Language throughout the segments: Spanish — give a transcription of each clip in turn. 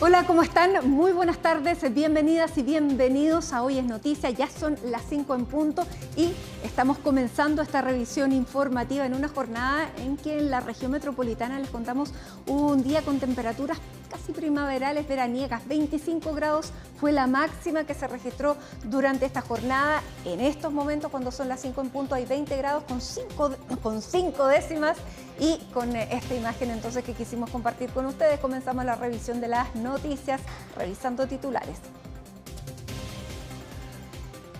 Hola, ¿cómo están? Muy buenas tardes, bienvenidas y bienvenidos a Hoy es Noticia. Ya son las 5 en punto y estamos comenzando esta revisión informativa en una jornada en que en la región metropolitana les contamos un día con temperaturas casi primaverales, veraniegas. 25 grados fue la máxima que se registró durante esta jornada. En estos momentos, cuando son las 5 en punto, hay 20 grados con 5 décimas. Y con esta imagen entonces que quisimos compartir con ustedes, comenzamos la revisión de las noticias, revisando titulares.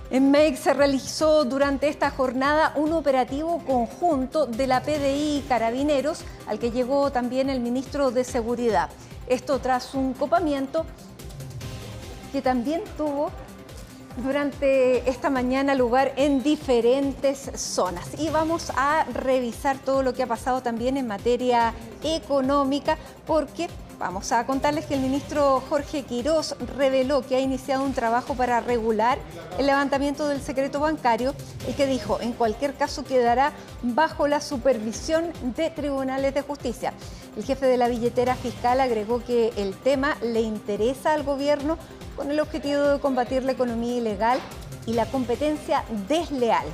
En MEX se realizó durante esta jornada un operativo conjunto de la PDI y Carabineros, al que llegó también el ministro de Seguridad. Esto tras un copamiento que también tuvo durante esta mañana lugar en diferentes zonas. Y vamos a revisar todo lo que ha pasado también en materia económica, porque vamos a contarles que el ministro Jorge Quirós reveló que ha iniciado un trabajo para regular el levantamiento del secreto bancario, el que dijo en cualquier caso quedará bajo la supervisión de tribunales de justicia. El jefe de la billetera fiscal agregó que el tema le interesa al gobierno con el objetivo de combatir la economía ilegal y la competencia desleal.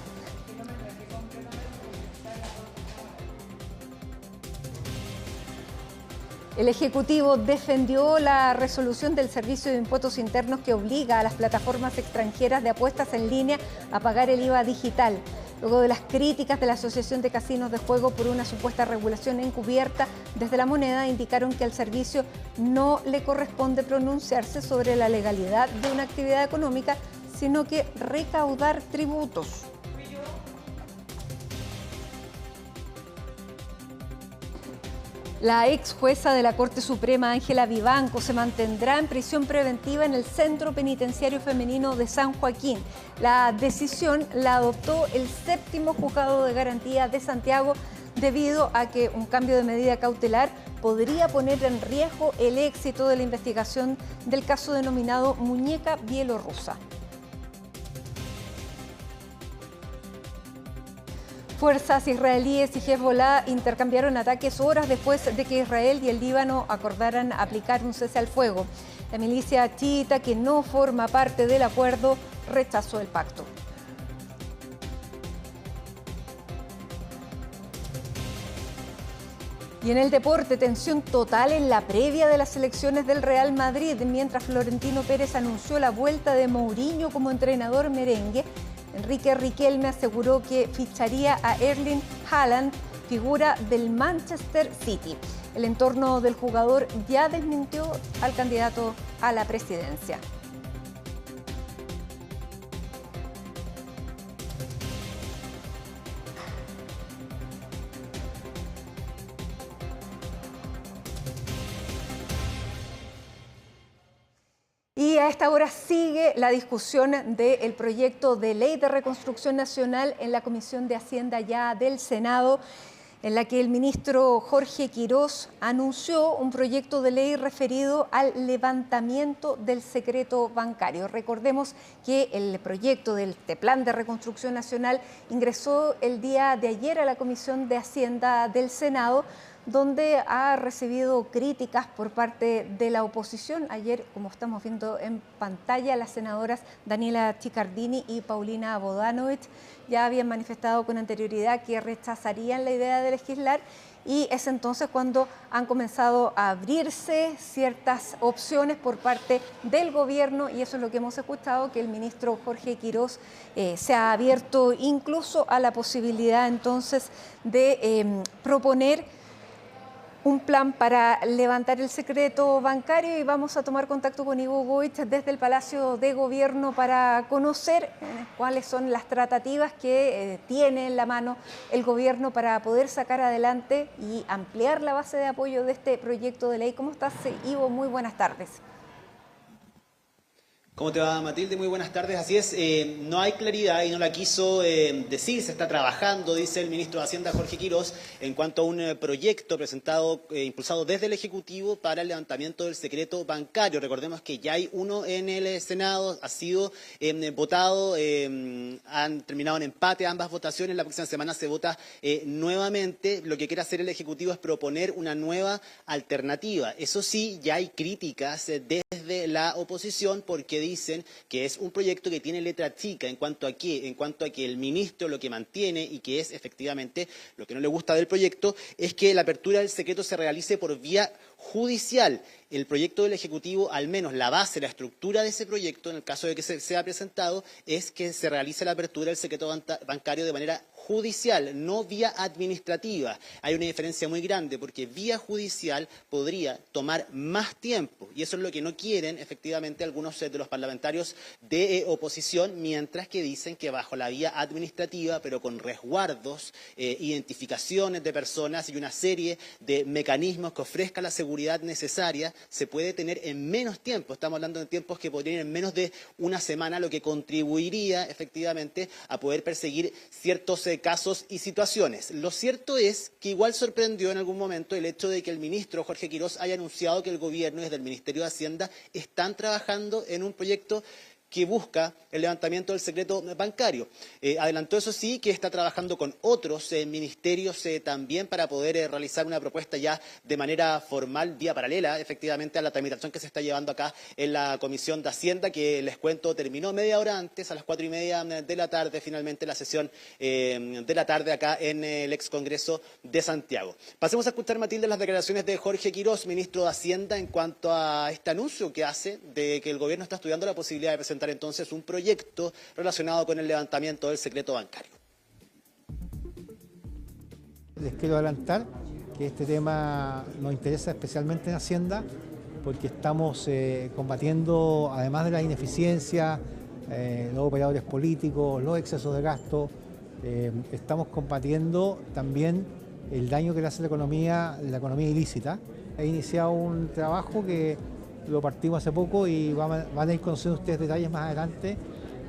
El Ejecutivo defendió la resolución del Servicio de Impuestos Internos que obliga a las plataformas extranjeras de apuestas en línea a pagar el IVA digital. Luego de las críticas de la Asociación de Casinos de Juego por una supuesta regulación encubierta, desde la moneda indicaron que al servicio no le corresponde pronunciarse sobre la legalidad de una actividad económica, sino que recaudar tributos. La ex jueza de la Corte Suprema, Ángela Vivanco, se mantendrá en prisión preventiva en el Centro Penitenciario Femenino de San Joaquín. La decisión la adoptó el 7º Juzgado de Garantía de Santiago debido a que un cambio de medida cautelar podría poner en riesgo el éxito de la investigación del caso denominado Muñeca Bielorrusa. Fuerzas israelíes y Hezbollah intercambiaron ataques horas después de que Israel y el Líbano acordaran aplicar un cese al fuego. La milicia chiita, que no forma parte del acuerdo, rechazó el pacto. Y en el deporte, tensión total en la previa de las elecciones del Real Madrid, mientras Florentino Pérez anunció la vuelta de Mourinho como entrenador merengue. Enrique Riquelme aseguró que ficharía a Erling Haaland, figura del Manchester City. El entorno del jugador ya desmintió al candidato a la presidencia. Y a esta hora sigue la discusión del proyecto de ley de reconstrucción nacional en la Comisión de Hacienda ya del Senado, en la que el ministro Jorge Quirós anunció un proyecto de ley referido al levantamiento del secreto bancario. Recordemos que el proyecto de este plan de reconstrucción nacional ingresó el día de ayer a la Comisión de Hacienda del Senado, donde ha recibido críticas por parte de la oposición. Ayer, como estamos viendo en pantalla, las senadoras Daniela Chiccardini y Paulina Bodanovich ya habían manifestado con anterioridad que rechazarían la idea de legislar, y es entonces cuando han comenzado a abrirse ciertas opciones por parte del gobierno, y eso es lo que hemos escuchado, que el ministro Jorge Quirós se ha abierto incluso a la posibilidad entonces de proponer un plan para levantar el secreto bancario. Y vamos a tomar contacto con Ivo Goich desde el Palacio de Gobierno para conocer cuáles son las tratativas que tiene en la mano el gobierno para poder sacar adelante y ampliar la base de apoyo de este proyecto de ley. ¿Cómo estás, Ivo? Muy buenas tardes. ¿Cómo te va, Matilde? Muy buenas tardes. Así es, no hay claridad y no la quiso decir, se está trabajando, dice el ministro de Hacienda, Jorge Quirós, en cuanto a un proyecto presentado, impulsado desde el Ejecutivo para el levantamiento del secreto bancario. Recordemos que ya hay uno en el Senado, ha sido votado, han terminado en empate ambas votaciones, la próxima semana se vota nuevamente. Lo que quiere hacer el Ejecutivo es proponer una nueva alternativa. Eso sí, ya hay críticas desde la oposición porque dicen que es un proyecto que tiene letra chica en cuanto a que el ministro lo que mantiene y que es efectivamente lo que no le gusta del proyecto es que la apertura del secreto se realice por vía judicial. El proyecto del Ejecutivo, al menos la base, la estructura de ese proyecto, en el caso de que sea presentado, es que se realice la apertura del secreto bancario de manera judicial, no vía administrativa. Hay una diferencia muy grande porque vía judicial podría tomar más tiempo y eso es lo que no quieren efectivamente algunos de los parlamentarios de oposición, mientras que dicen que bajo la vía administrativa, pero con resguardos, identificaciones de personas y una serie de mecanismos que ofrezcan la seguridad necesaria, se puede tener en menos tiempo. Estamos hablando de tiempos que podrían ir en menos de una semana, lo que contribuiría efectivamente a poder perseguir ciertos casos y situaciones. Lo cierto es que igual sorprendió en algún momento el hecho de que el ministro Jorge Quirós haya anunciado que el gobierno desde el Ministerio de Hacienda están trabajando en un proyecto que busca el levantamiento del secreto bancario. Adelantó, eso sí, que está trabajando con otros ministerios también para poder realizar una propuesta ya de manera formal, vía paralela, efectivamente, a la tramitación que se está llevando acá en la Comisión de Hacienda, que les cuento terminó media hora antes, a las 4:30 de la tarde, finalmente la sesión de la tarde acá en el ex Congreso de Santiago. Pasemos a escuchar, Matilde, las declaraciones de Jorge Quirós, ministro de Hacienda, en cuanto a este anuncio que hace de que el gobierno está estudiando la posibilidad de presentar entonces un proyecto relacionado con el levantamiento del secreto bancario. Les quiero adelantar que este tema nos interesa especialmente en Hacienda porque estamos combatiendo, además de la ineficiencia, los operadores políticos, los excesos de gasto, estamos combatiendo también el daño que le hace la economía ilícita. He iniciado un trabajo que lo partimos hace poco y van a ir conociendo ustedes detalles más adelante,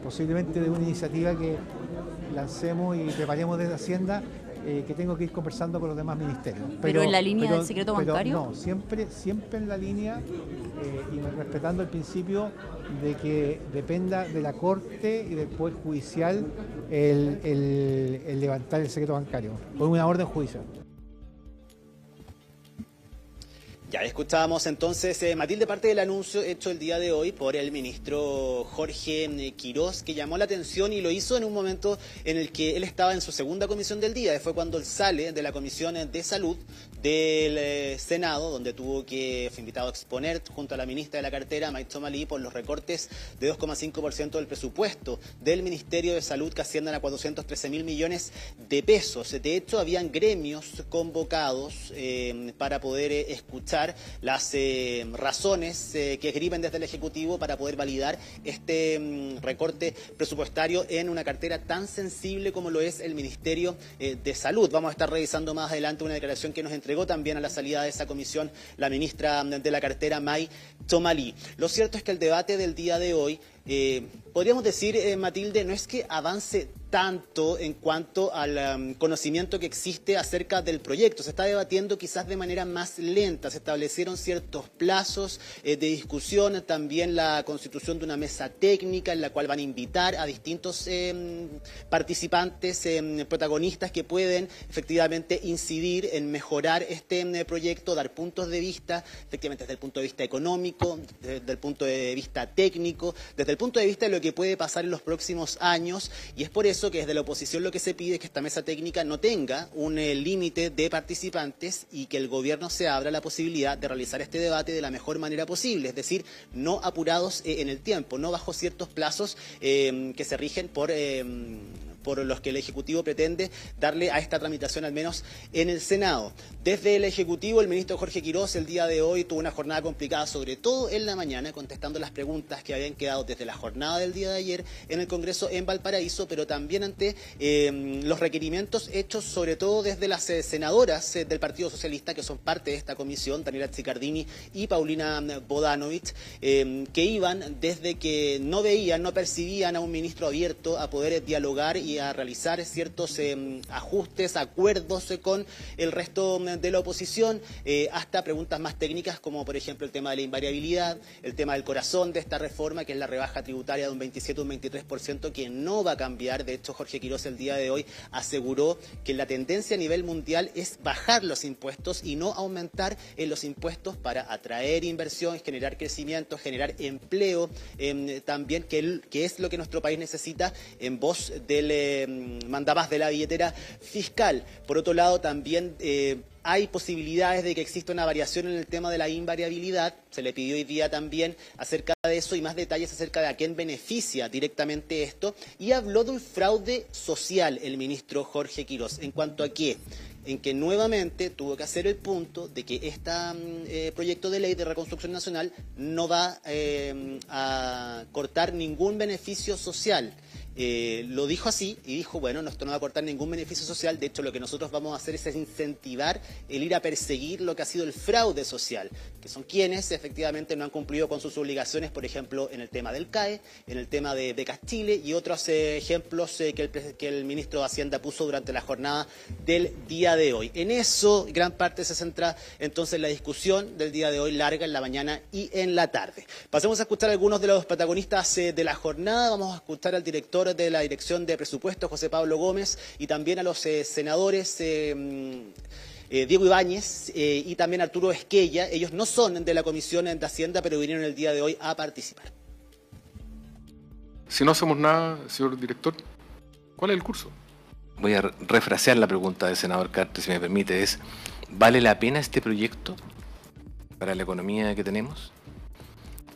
posiblemente de una iniciativa que lancemos y preparemos desde Hacienda, que tengo que ir conversando con los demás ministerios. ¿Pero en la línea del secreto bancario? No, siempre en la línea y respetando el principio de que dependa de la Corte y del Poder Judicial el levantar el secreto bancario, por una orden judicial. Ya escuchábamos entonces, Matilde, parte del anuncio hecho el día de hoy por el ministro Jorge Quirós, que llamó la atención y lo hizo en un momento en el que él estaba en su segunda comisión del día. Fue cuando él sale de la Comisión de Salud del Senado, donde fue invitado a exponer junto a la ministra de la cartera, May Tzomalí, por los recortes de 2,5% del presupuesto del Ministerio de Salud, que ascienden a 413.000 millones de pesos. De hecho, habían gremios convocados para poder escuchar las razones que esgrimen desde el Ejecutivo para poder validar este recorte presupuestario en una cartera tan sensible como lo es el Ministerio de Salud. Vamos a estar revisando más adelante una declaración que nos entregó también a la salida de esa comisión la ministra de la cartera, May Tzomalí. Lo cierto es que el debate del día de hoy, podríamos decir, Matilde, no es que avance tanto en cuanto al conocimiento que existe acerca del proyecto. Se está debatiendo quizás de manera más lenta. Se establecieron ciertos plazos de discusión, también la constitución de una mesa técnica en la cual van a invitar a distintos participantes, protagonistas que pueden efectivamente incidir en mejorar este proyecto, dar puntos de vista, efectivamente desde el punto de vista económico, desde el punto de vista técnico, desde el punto de vista de lo que puede pasar en los próximos años, y es por eso que desde la oposición lo que se pide es que esta mesa técnica no tenga un límite de participantes y que el gobierno se abra la posibilidad de realizar este debate de la mejor manera posible, es decir, no apurados en el tiempo, no bajo ciertos plazos que se rigen por por los que el Ejecutivo pretende darle a esta tramitación, al menos en el Senado. Desde el Ejecutivo, el ministro Jorge Quirós el día de hoy tuvo una jornada complicada, sobre todo en la mañana, contestando las preguntas que habían quedado desde la jornada del día de ayer en el Congreso en Valparaíso, pero también ante los requerimientos hechos sobre todo desde las senadoras del Partido Socialista, que son parte de esta comisión, Daniela Zicardini y Paulina Bodanovich, que iban desde que no veían, no percibían a un ministro abierto a poder dialogar y a realizar ciertos ajustes, acuerdos con el resto de la oposición, hasta preguntas más técnicas como por ejemplo el tema de la invariabilidad, el tema del corazón de esta reforma, que es la rebaja tributaria de un 27 o un 23%, que no va a cambiar. De hecho, Jorge Quirós el día de hoy aseguró que la tendencia a nivel mundial es bajar los impuestos y no aumentar los impuestos para atraer inversión, generar crecimiento, generar empleo, también que es lo que nuestro país necesita, en voz del mandamás de la billetera fiscal. Por otro lado, también hay posibilidades de que exista una variación en el tema de la invariabilidad. Se le pidió hoy día también acerca de eso y más detalles acerca de a quién beneficia directamente esto. Y habló de un fraude social el ministro Jorge Quirós. ¿En cuanto a qué? En que nuevamente tuvo que hacer el punto de que este proyecto de ley de reconstrucción nacional no va a cortar ningún beneficio social. Lo dijo así y dijo, bueno, esto no va a aportar ningún beneficio social. De hecho, lo que nosotros vamos a hacer es incentivar el ir a perseguir lo que ha sido el fraude social, que son quienes efectivamente no han cumplido con sus obligaciones, por ejemplo, en el tema del CAE, en el tema de becas Chile y otros ejemplos que el ministro de Hacienda puso durante la jornada del día de hoy. En eso, gran parte se centra entonces la discusión del día de hoy, larga en la mañana y en la tarde. Pasemos a escuchar a algunos de los protagonistas de la jornada. Vamos a escuchar al director de la Dirección de Presupuestos, José Pablo Gómez, y también a los senadores Diego Ibáñez y también Arturo Esquella. Ellos no son de la Comisión de Hacienda, pero vinieron el día de hoy a participar. Si no hacemos nada, señor director, ¿cuál es el curso? Voy a refrasear la pregunta del senador Carter, si me permite. ¿Vale la pena este proyecto para la economía que tenemos?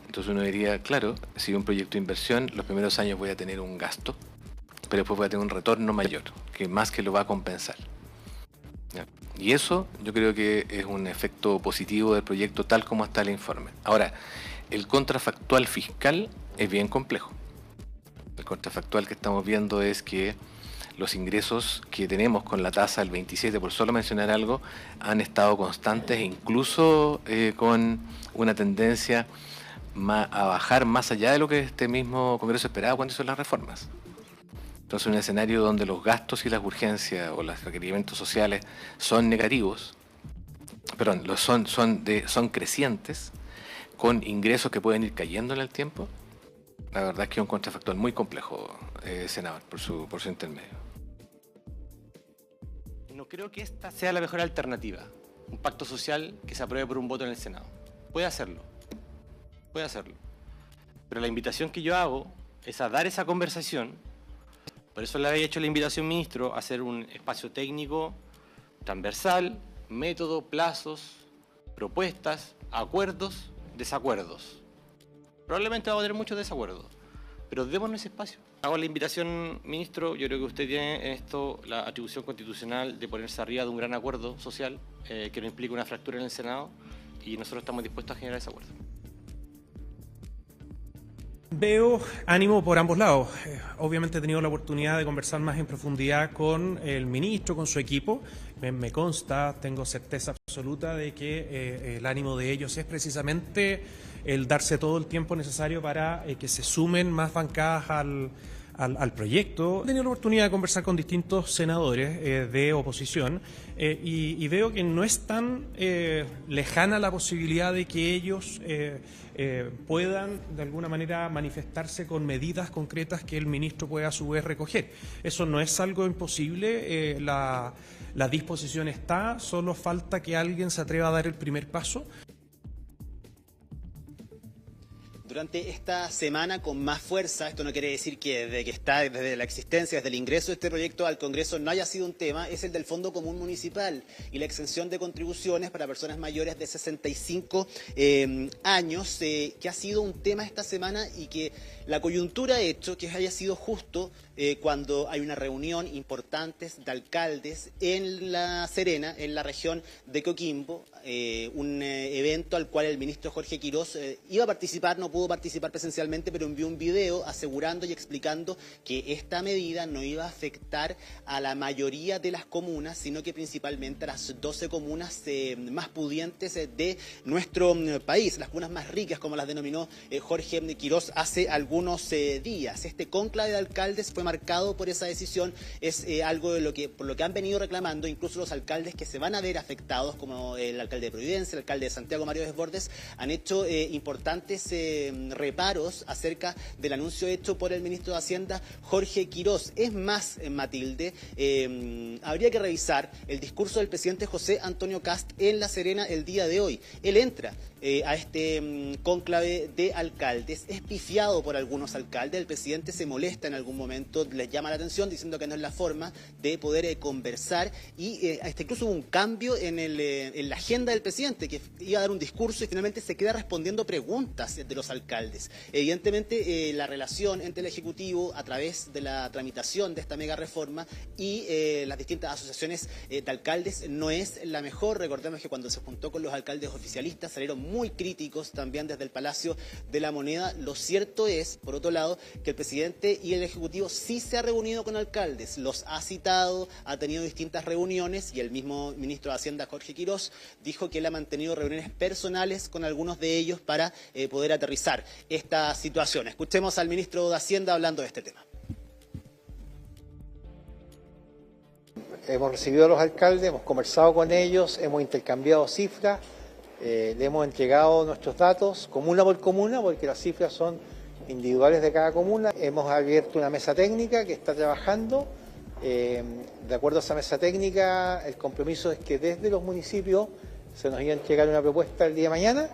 Entonces uno diría, claro, si un proyecto de inversión, los primeros años voy a tener un gasto, pero después voy a tener un retorno mayor, que más que lo va a compensar. ¿Ya? Y eso yo creo que es un efecto positivo del proyecto tal como está el informe. Ahora, el contrafactual fiscal es bien complejo. El contrafactual que estamos viendo es que los ingresos que tenemos con la tasa del 27, por solo mencionar algo, han estado constantes e incluso con una tendencia a bajar más allá de lo que este mismo Congreso esperaba cuando hizo las reformas. Entonces, un escenario donde los gastos y las urgencias o los requerimientos sociales son negativos, perdón, son crecientes, con ingresos que pueden ir cayendo en el tiempo, la verdad es que es un contrafactual muy complejo, senador, por su intermedio. No creo que esta sea la mejor alternativa, un pacto social que se apruebe por un voto en el Senado. Puede hacerlo. Pero la invitación que yo hago es a dar esa conversación. Por eso le había hecho la invitación, ministro, a hacer un espacio técnico transversal, método, plazos, propuestas, acuerdos, desacuerdos. Probablemente vamos a tener muchos desacuerdos, pero démonos ese espacio. Hago la invitación, ministro, yo creo que usted tiene en esto la atribución constitucional de ponerse arriba de un gran acuerdo social que no implique una fractura en el Senado, y nosotros estamos dispuestos a generar ese acuerdo. Veo ánimo por ambos lados. Obviamente he tenido la oportunidad de conversar más en profundidad con el ministro, con su equipo. Me consta, tengo certeza absoluta de que el ánimo de ellos es precisamente el darse todo el tiempo necesario para que se sumen más bancadas al proyecto. He tenido la oportunidad de conversar con distintos senadores de oposición y veo que no es tan lejana la posibilidad de que ellos puedan de alguna manera manifestarse con medidas concretas que el ministro pueda a su vez recoger. Eso no es algo imposible, la disposición está, solo falta que alguien se atreva a dar el primer paso. Durante esta semana con más fuerza, esto no quiere decir que desde la existencia, desde el ingreso de este proyecto al Congreso no haya sido un tema, es el del Fondo Común Municipal y la exención de contribuciones para personas mayores de 65 años, que ha sido un tema esta semana y que la coyuntura ha hecho que haya sido justo cuando hay una reunión importante de alcaldes en La Serena, en la región de Coquimbo, un evento al cual el ministro Jorge Quirós iba a participar, no pudo participar presencialmente, pero envió un video asegurando y explicando que esta medida no iba a afectar a la mayoría de las comunas, sino que principalmente a las 12 comunas más pudientes de nuestro país, las comunas más ricas, como las denominó Jorge Quirós hace algunos días. Este cónclave de alcaldes fue marcado por esa decisión, es algo de por lo que han venido reclamando incluso los alcaldes que se van a ver afectados, como el alcalde de Providencia, el alcalde de Santiago, Mario Desbordes, han hecho importantes reparos acerca del anuncio hecho por el ministro de Hacienda, Jorge Quirós. Es más, Matilde, habría que revisar el discurso del presidente José Antonio Kast en La Serena el día de hoy. Él entra a este cónclave de alcaldes, es pifiado por algunos alcaldes, el presidente se molesta en algún momento, les llama la atención diciendo que no es la forma de poder conversar y hasta incluso hubo un cambio en la agenda del presidente, que iba a dar un discurso y finalmente se queda respondiendo preguntas de los alcaldes. Evidentemente la relación entre el Ejecutivo a través de la tramitación de esta mega reforma y las distintas asociaciones de alcaldes no es la mejor. Recordemos que cuando se juntó con los alcaldes oficialistas salieron muy críticos también desde el Palacio de la Moneda. Lo cierto es, por otro lado, que el presidente y el Ejecutivo sí se ha reunido con alcaldes, los ha citado, ha tenido distintas reuniones y el mismo ministro de Hacienda, Jorge Quirós, dijo que él ha mantenido reuniones personales con algunos de ellos para poder aterrizar esta situación. Escuchemos al ministro de Hacienda hablando de este tema. Hemos recibido a los alcaldes, hemos conversado con ellos, hemos intercambiado cifras, le hemos entregado nuestros datos comuna por comuna, porque las cifras son individuales de cada comuna. Hemos abierto una mesa técnica que está trabajando. De acuerdo a esa mesa técnica, el compromiso es que desde los municipios se nos iba a entregar una propuesta el día de mañana,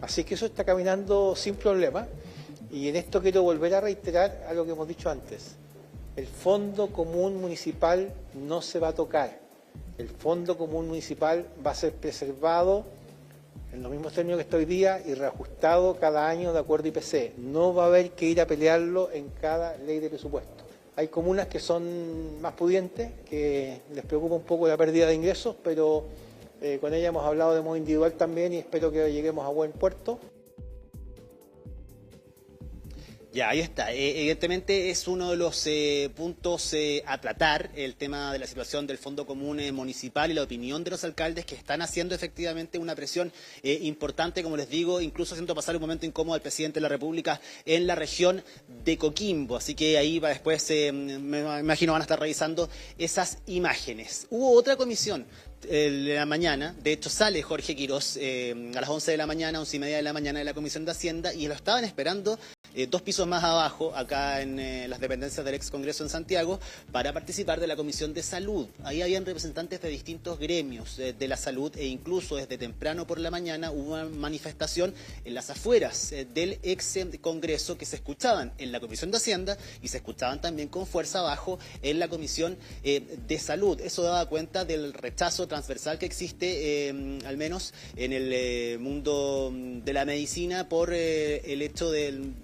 así que eso está caminando sin problema. Y en esto quiero volver a reiterar algo que hemos dicho antes. El Fondo Común Municipal no se va a tocar. El Fondo Común Municipal va a ser preservado en los mismos términos que está hoy día y reajustado cada año de acuerdo a IPC. No va a haber que ir a pelearlo en cada ley de presupuesto. Hay comunas que son más pudientes, que les preocupa un poco la pérdida de ingresos, pero con ellas hemos hablado de modo individual también y espero que lleguemos a buen puerto. Ya, ahí está. Evidentemente es uno de los puntos a tratar, el tema de la situación del Fondo Común Municipal y la opinión de los alcaldes que están haciendo efectivamente una presión importante, como les digo, incluso haciendo pasar un momento incómodo al presidente de la República en la región de Coquimbo. Así que ahí va después, me imagino, van a estar revisando esas imágenes. Hubo otra comisión de la mañana, de hecho sale Jorge Quirós a las 11 de la mañana, 11:30 de la mañana de la Comisión de Hacienda y lo estaban esperando 2 pisos más abajo, acá en las dependencias del ex Congreso en Santiago, para participar de la Comisión de Salud. Ahí habían representantes de distintos gremios de la salud e incluso desde temprano por la mañana hubo una manifestación en las afueras del ex Congreso que se escuchaban en la Comisión de Hacienda y se escuchaban también con fuerza abajo en la Comisión de Salud. Eso daba cuenta del rechazo transversal que existe, al menos en el mundo de la medicina, por el hecho de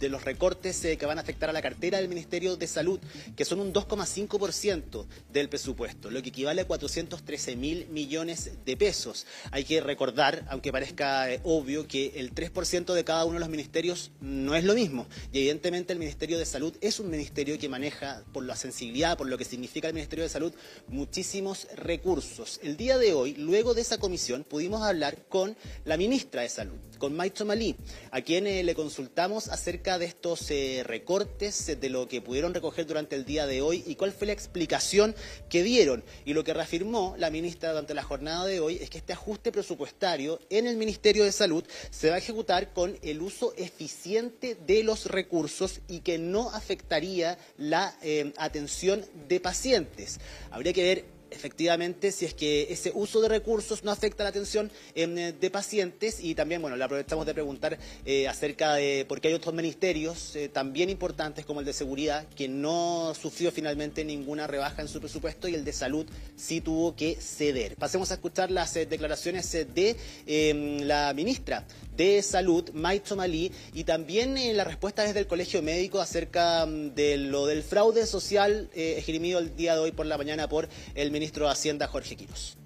los recortes que van a afectar a la cartera del Ministerio de Salud, que son un 2,5% del presupuesto, lo que equivale a 413.000 millones de pesos. Hay que recordar, aunque parezca obvio, que el 3% de cada uno de los ministerios no es lo mismo. Y evidentemente el Ministerio de Salud es un ministerio que maneja, por la sensibilidad, por lo que significa el Ministerio de Salud, muchísimos recursos. El día de hoy, luego de esa comisión, pudimos hablar con la ministra de Salud, con Maicho Malí, a quien le consultamos acerca de estos recortes, de lo que pudieron recoger durante el día de hoy y cuál fue la explicación que dieron. Y lo que reafirmó la ministra durante la jornada de hoy es que este ajuste presupuestario en el Ministerio de Salud se va a ejecutar con el uso eficiente de los recursos y que no afectaría la atención de pacientes. Habría que ver efectivamente si es que ese uso de recursos no afecta la atención de pacientes. Y también, bueno, le aprovechamos de preguntar acerca de por qué hay otros ministerios también importantes como el de Seguridad que no sufrió finalmente ninguna rebaja en su presupuesto y el de Salud sí tuvo que ceder. Pasemos a escuchar las declaraciones de la ministra de Salud, May Tzomalí, y también la respuesta desde el Colegio Médico acerca de lo del fraude social esgrimido el día de hoy por la mañana por el ministro de Hacienda, Jorge Quiroz.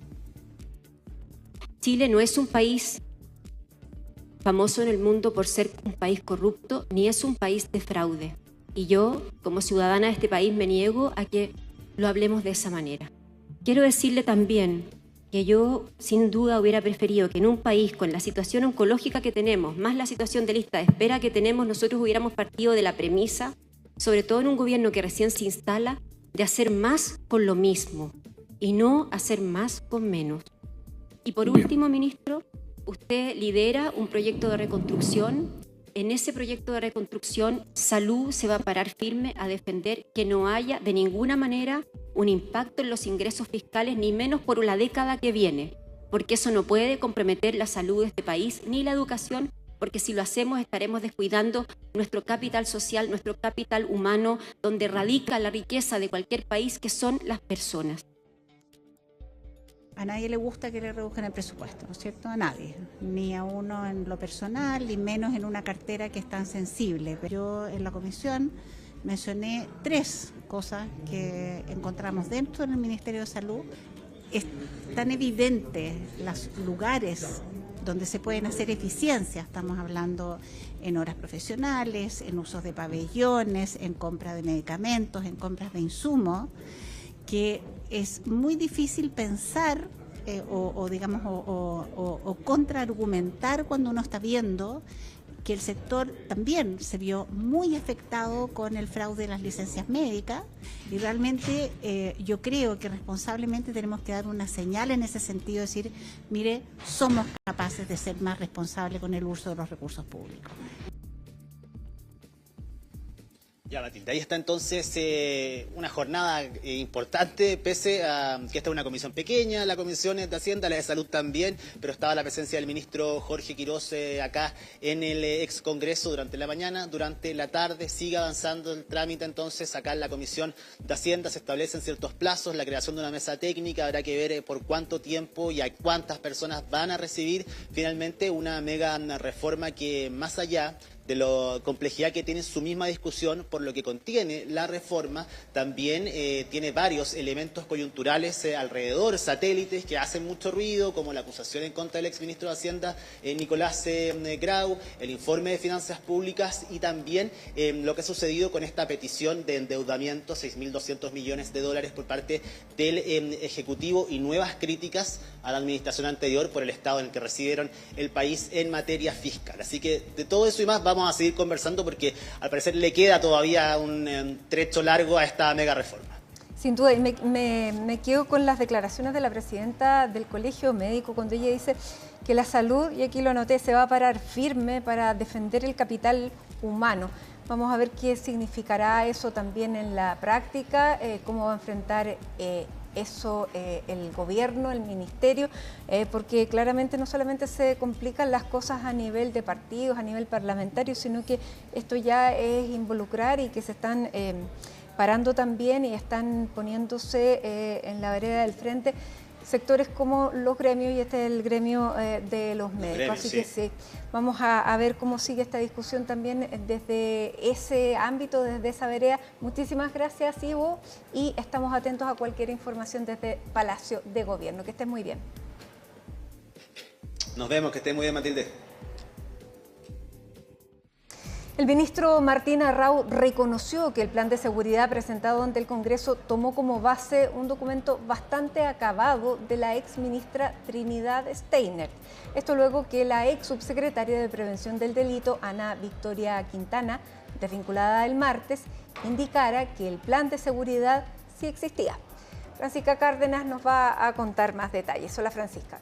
Chile no es un país famoso en el mundo por ser un país corrupto, ni es un país de fraude. Y yo, como ciudadana de este país, me niego a que lo hablemos de esa manera. Quiero decirle también que yo, sin duda, hubiera preferido que en un país con la situación oncológica que tenemos, más la situación de lista de espera que tenemos, nosotros hubiéramos partido de la premisa, sobre todo en un gobierno que recién se instala, de hacer más con lo mismo y no hacer más con menos. Y por último, ministro, usted lidera un proyecto de reconstrucción. En ese proyecto de reconstrucción, Salud se va a parar firme a defender que no haya de ninguna manera un impacto en los ingresos fiscales, ni menos por la década que viene, porque eso no puede comprometer la salud de este país ni la educación, porque si lo hacemos estaremos descuidando nuestro capital social, nuestro capital humano, donde radica la riqueza de cualquier país, que son las personas. A nadie le gusta que le reduzcan el presupuesto, ¿no es cierto? A nadie, ni a uno en lo personal, ni menos en una cartera que es tan sensible. Pero yo en la comisión mencioné 3 cosas que encontramos dentro del Ministerio de Salud. Es tan evidente los lugares donde se pueden hacer eficiencias, estamos hablando en horas profesionales, en usos de pabellones, en compra de medicamentos, en compras de insumos, que es muy difícil pensar o contraargumentar cuando uno está viendo que el sector también se vio muy afectado con el fraude de las licencias médicas y realmente yo creo que responsablemente tenemos que dar una señal en ese sentido, decir, mire, somos capaces de ser más responsables con el uso de los recursos públicos. Ya, Matilde, ahí está entonces una jornada importante, pese a que esta es una comisión pequeña, la comisión de Hacienda, la de Salud también, pero estaba la presencia del ministro Jorge Quiroz acá en el ex Congreso durante la mañana, durante la tarde, sigue avanzando el trámite entonces acá en la comisión de Hacienda, se establecen ciertos plazos, la creación de una mesa técnica, habrá que ver por cuánto tiempo y a cuántas personas van a recibir finalmente una mega reforma que más allá de la complejidad que tiene su misma discusión, por lo que contiene la reforma, también tiene varios elementos coyunturales alrededor, satélites que hacen mucho ruido, como la acusación en contra del exministro de Hacienda, Nicolás Grau, el informe de finanzas públicas y también lo que ha sucedido con esta petición de endeudamiento, 6.200 millones de dólares por parte del Ejecutivo y nuevas críticas a la administración anterior por el estado en el que recibieron el país en materia fiscal. Así que de todo eso y más vamos a seguir conversando porque al parecer le queda todavía un trecho largo a esta mega reforma. Sin duda, y me quedo con las declaraciones de la presidenta del Colegio Médico cuando ella dice que la salud, y aquí lo anoté, se va a parar firme para defender el capital humano. Vamos a ver qué significará eso también en la práctica, cómo va a enfrentar eso el gobierno, el ministerio, porque claramente no solamente se complican las cosas a nivel de partidos, a nivel parlamentario, sino que esto ya es involucrar y que se están parando también y están poniéndose en la vereda del frente sectores como los gremios, y este es el gremio de los médicos. Así que sí, vamos a ver cómo sigue esta discusión también desde ese ámbito, desde esa vereda. Muchísimas gracias, Ivo, y estamos atentos a cualquier información desde Palacio de Gobierno. Que estés muy bien. Nos vemos, que estés muy bien, Matilde. El ministro Martín Arrau reconoció que el plan de seguridad presentado ante el Congreso tomó como base un documento bastante acabado de la ex ministra Trinidad Steiner. Esto luego que la ex subsecretaria de Prevención del Delito, Ana Victoria Quintana, desvinculada el martes, indicara que el plan de seguridad sí existía. Francisca Cárdenas nos va a contar más detalles. Hola, Francisca.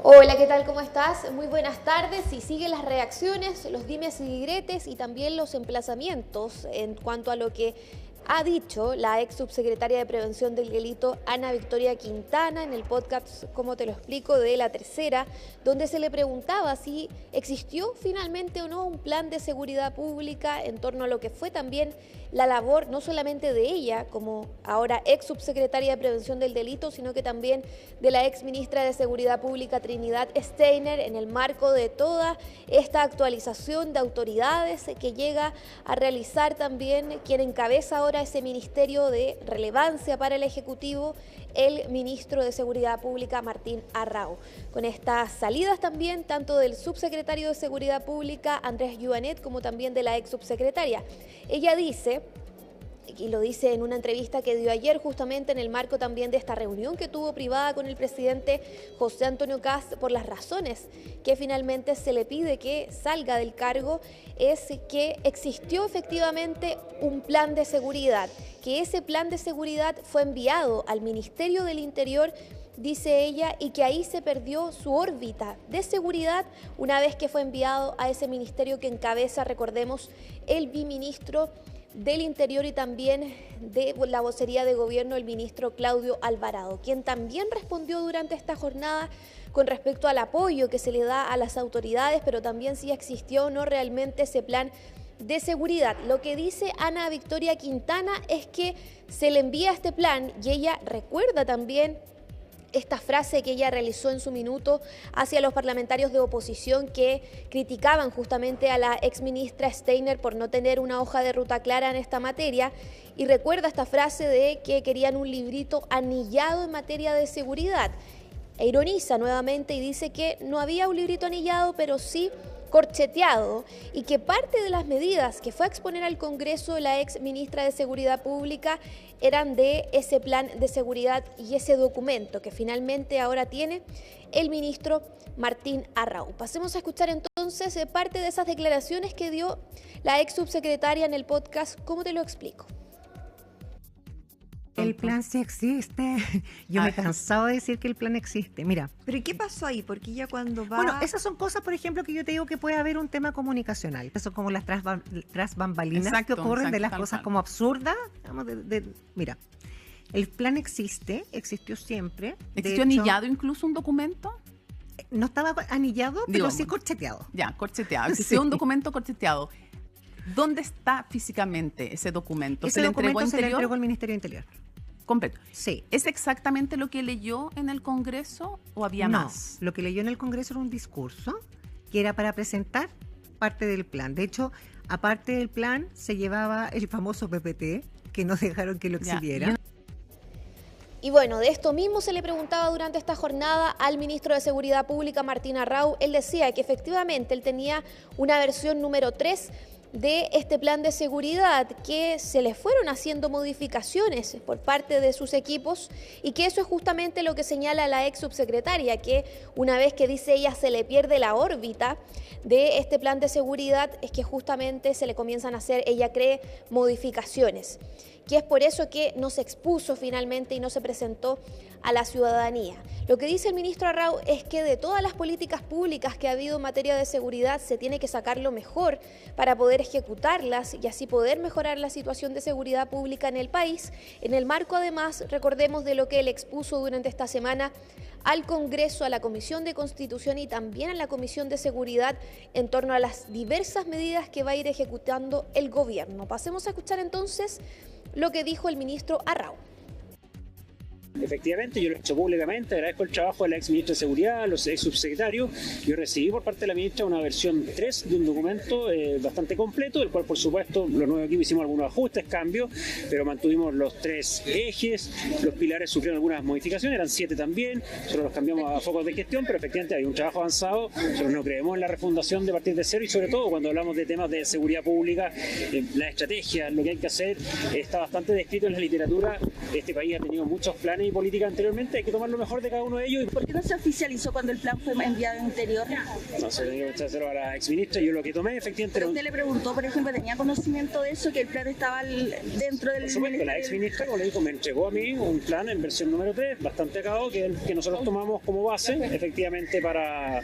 Hola, ¿qué tal? ¿Cómo estás? Muy buenas tardes. Y siguen las reacciones, los dimes y diretes y también los emplazamientos en cuanto a lo que ha dicho la ex subsecretaria de Prevención del Delito, Ana Victoria Quintana, en el podcast Cómo te lo explico, de La Tercera, donde se le preguntaba si existió finalmente o no un plan de seguridad pública en torno a lo que fue también la labor no solamente de ella, como ahora ex subsecretaria de Prevención del Delito, sino que también de la ex ministra de Seguridad Pública, Trinidad Steiner, en el marco de toda esta actualización de autoridades que llega a realizar también quien encabeza ahora ese ministerio de relevancia para el Ejecutivo, el ministro de Seguridad Pública, Martín Arrau. Con estas salidas también, tanto del subsecretario de Seguridad Pública, Andrés Yuanet, como también de la ex subsecretaria. Ella dice, y lo dice en una entrevista que dio ayer justamente en el marco también de esta reunión que tuvo privada con el presidente José Antonio Kast, por las razones que finalmente se le pide que salga del cargo, es que existió efectivamente un plan de seguridad, que ese plan de seguridad fue enviado al Ministerio del Interior, dice ella, y que ahí se perdió su órbita de seguridad una vez que fue enviado a ese ministerio que encabeza, recordemos, el viceministro del Interior y también de la vocería de gobierno, el ministro Claudio Alvarado, quien también respondió durante esta jornada con respecto al apoyo que se le da a las autoridades, pero también si existió o no realmente ese plan de seguridad. Lo que dice Ana Victoria Quintana es que se le envía este plan y ella recuerda también esta frase que ella realizó en su minuto hacia los parlamentarios de oposición que criticaban justamente a la exministra Steiner por no tener una hoja de ruta clara en esta materia, y recuerda esta frase de que querían un librito anillado en materia de seguridad. E ironiza nuevamente y dice que no había un librito anillado, pero sí corcheteado, y que parte de las medidas que fue a exponer al Congreso la ex ministra de Seguridad Pública eran de ese plan de seguridad y ese documento que finalmente ahora tiene el ministro Martín Arrau. Pasemos a escuchar entonces parte de esas declaraciones que dio la ex subsecretaria en el podcast ¿Cómo te lo explico? El plan sí existe. Yo me he cansado de decir que el plan existe. Mira. ¿Pero y qué pasó ahí? Porque ya cuando va... Bueno, esas son cosas, por ejemplo, que yo te digo que puede haber un tema comunicacional. Eso son como las tras bambalinas que ocurren, de las cosas como absurdas. Mira, el plan existe, existió siempre. ¿Existió anillado incluso un documento? No estaba anillado, pero sí corcheteado. Ya, corcheteado. Existió un documento corcheteado. ¿Dónde está físicamente ese documento? Ese documento se le entregó al Ministerio de Interior. Completo. Sí. ¿Es exactamente lo que leyó en el Congreso o había más? No, lo que leyó en el Congreso era un discurso que era para presentar parte del plan. De hecho, aparte del plan, se llevaba el famoso PPT, que no dejaron que lo exhibiera. Y bueno, de esto mismo se le preguntaba durante esta jornada al ministro de Seguridad Pública, Martín Arrau. Él decía que efectivamente él tenía una versión número 3 de este plan de seguridad, que se le fueron haciendo modificaciones por parte de sus equipos, y que eso es justamente lo que señala la ex subsecretaria, que una vez que dice ella se le pierde la órbita de este plan de seguridad, es que justamente se le comienzan a hacer, ella cree, modificaciones, que es por eso que no se expuso finalmente y no se presentó a la ciudadanía. Lo que dice el ministro Arrau es que de todas las políticas públicas que ha habido en materia de seguridad se tiene que sacar lo mejor para poder ejecutarlas y así poder mejorar la situación de seguridad pública en el país, en el marco además, recordemos, de lo que él expuso durante esta semana al Congreso, a la Comisión de Constitución y también a la Comisión de Seguridad en torno a las diversas medidas que va a ir ejecutando el gobierno. Pasemos a escuchar entonces lo que dijo el ministro Arrau. Efectivamente, yo lo he hecho públicamente, agradezco el trabajo de la ex ministra de Seguridad, los ex subsecretarios. Yo recibí por parte de la ministra una versión 3 de un documento bastante completo, del cual por supuesto los nuevos equipos hicimos algunos ajustes, cambios, pero mantuvimos los 3 ejes, los pilares sufrieron algunas modificaciones, eran 7 también, solo los cambiamos a focos de gestión, pero efectivamente hay un trabajo avanzado. Nosotros no creemos en la refundación de partir de cero, y sobre todo cuando hablamos de temas de seguridad pública, la estrategia, lo que hay que hacer, está bastante descrito en la literatura. Este país ha tenido muchos planes y política anteriormente, hay que tomar lo mejor de cada uno de ellos. ¿Por qué no se oficializó cuando el plan fue enviado al Interior? No sé, tengo que hacerlo a la exministra. Yo lo que tomé, efectivamente... ¿Pero usted le preguntó, por ejemplo, tenía conocimiento de eso, que el plan estaba dentro del... Por supuesto, la exministra, como le digo, me entregó a mí un plan en versión número 3, bastante acabado, que nosotros tomamos como base, efectivamente, para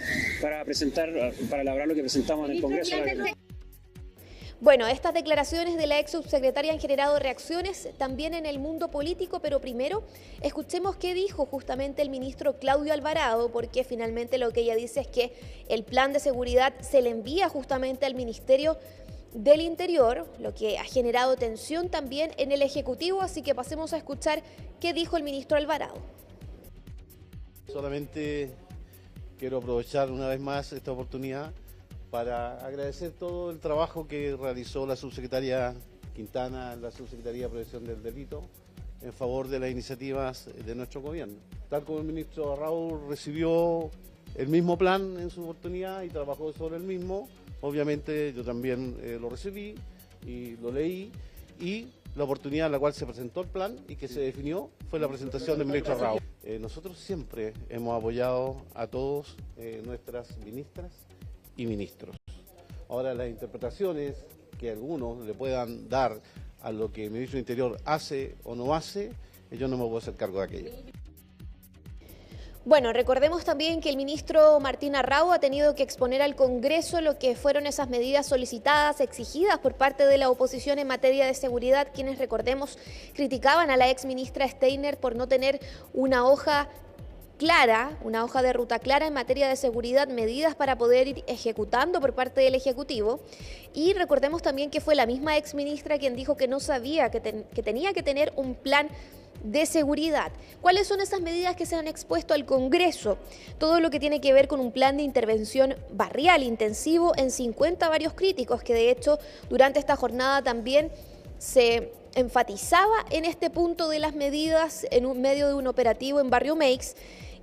presentar, para elaborar lo que presentamos en el Congreso. Bueno, estas declaraciones de la ex subsecretaria han generado reacciones también en el mundo político, pero primero escuchemos qué dijo justamente el ministro Claudio Alvarado, porque finalmente lo que ella dice es que el plan de seguridad se le envía justamente al Ministerio del Interior, lo que ha generado tensión también en el Ejecutivo, así que pasemos a escuchar qué dijo el ministro Alvarado. Solamente quiero aprovechar una vez más esta oportunidad para agradecer todo el trabajo que realizó la subsecretaria Quintana, la subsecretaría de Prevención del Delito, en favor de las iniciativas de nuestro gobierno. Tal como el ministro Raúl recibió el mismo plan en su oportunidad y trabajó sobre el mismo, obviamente yo también lo recibí y lo leí, y la oportunidad en la cual se presentó el plan y que se definió fue la presentación del ministro Raúl. Nosotros siempre hemos apoyado a todos nuestras ministras y ministros. Ahora, las interpretaciones que algunos le puedan dar a lo que el ministro del Interior hace o no hace, yo no me puedo hacer cargo de aquello. Bueno, recordemos también que el ministro Martín Arrau ha tenido que exponer al Congreso lo que fueron esas medidas solicitadas, exigidas por parte de la oposición en materia de seguridad, quienes, recordemos, criticaban a la exministra Steiner por no tener una hoja clara, una hoja de ruta clara en materia de seguridad, medidas para poder ir ejecutando por parte del Ejecutivo. Y recordemos también que fue la misma exministra quien dijo que no sabía que tenía que tener un plan de seguridad. ¿Cuáles son esas medidas que se han expuesto al Congreso? Todo lo que tiene que ver con un plan de intervención barrial intensivo en 50 varios críticos, que de hecho durante esta jornada también se enfatizaba en este punto de las medidas en medio de un operativo en Barrio Meix,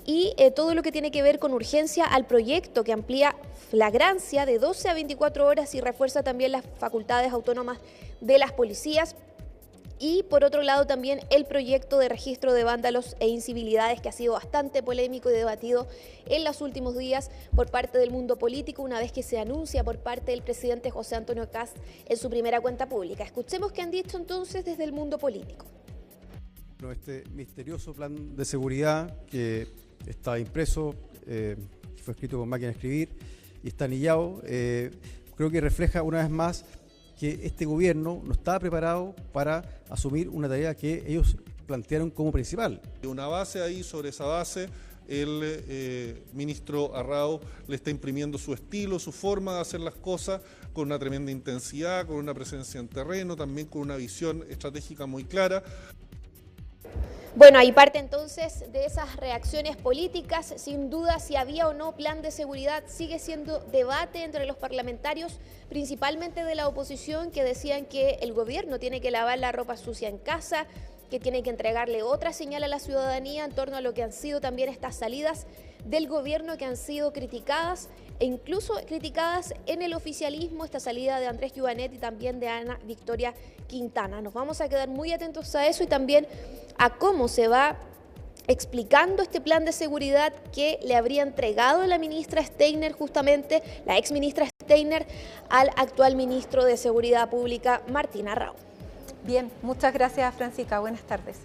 y todo lo que tiene que ver con urgencia al proyecto que amplía flagrancia de 12 a 24 horas y refuerza también las facultades autónomas de las policías. Y por otro lado también el proyecto de registro de vándalos e incivilidades, que ha sido bastante polémico y debatido en los últimos días por parte del mundo político, una vez que se anuncia por parte del presidente José Antonio Kast en su primera cuenta pública. Escuchemos qué han dicho entonces desde el mundo político. Este misterioso plan de seguridad que está impreso, fue escrito con máquina de escribir y está anillado, creo que refleja una vez más que este gobierno no estaba preparado para asumir una tarea que ellos plantearon como principal. Una base ahí, sobre esa base, el ministro Arrau le está imprimiendo su estilo, su forma de hacer las cosas, con una tremenda intensidad, con una presencia en terreno, también con una visión estratégica muy clara. Bueno, ahí parte entonces de esas reacciones políticas. Sin duda, si había o no plan de seguridad sigue siendo debate entre los parlamentarios, principalmente de la oposición, que decían que el gobierno tiene que lavar la ropa sucia en casa, que tiene que entregarle otra señal a la ciudadanía en torno a lo que han sido también estas salidas del gobierno, que han sido criticadas e incluso criticadas en el oficialismo, esta salida de Andrés Yubanet y también de Ana Victoria Quintana. Nos vamos a quedar muy atentos a eso y también a cómo se va explicando este plan de seguridad que le habría entregado la ministra Steiner, justamente la ex ministra Steiner, al actual ministro de Seguridad Pública, Martín Arrau. Bien, muchas gracias, Francisca. Buenas tardes.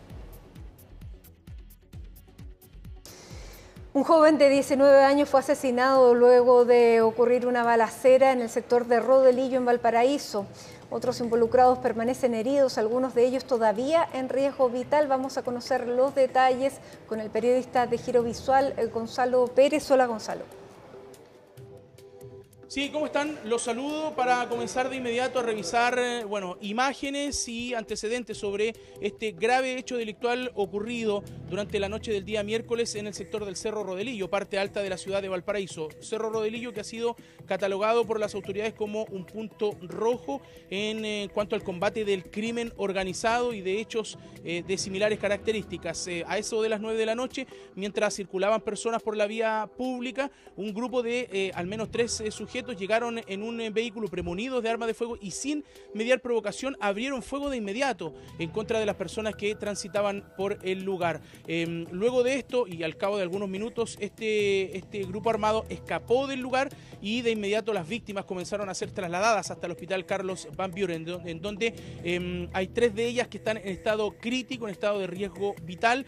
Un joven de 19 años fue asesinado luego de ocurrir una balacera en el sector de Rodelillo, en Valparaíso. Otros involucrados permanecen heridos, algunos de ellos todavía en riesgo vital. Vamos a conocer los detalles con el periodista de Giro Visual, Gonzalo Pérez. Hola, Gonzalo. Sí, ¿cómo están? Los saludo para comenzar de inmediato a revisar imágenes y antecedentes sobre este grave hecho delictual ocurrido durante la noche del día miércoles en el sector del Cerro Rodelillo, parte alta de la ciudad de Valparaíso. Cerro Rodelillo, que ha sido catalogado por las autoridades como un punto rojo en cuanto al combate del crimen organizado y de hechos de similares características. A eso de las 9 de la noche, mientras circulaban personas por la vía pública, un grupo de al menos 3 sujetos llegaron en un vehículo premonidos de armas de fuego y sin mediar provocación abrieron fuego de inmediato en contra de las personas que transitaban por el lugar. Luego de esto y al cabo de algunos minutos este grupo armado escapó del lugar y de inmediato las víctimas comenzaron a ser trasladadas hasta el hospital Carlos Van Buren, en donde hay 3 de ellas que están en estado crítico, en estado de riesgo vital.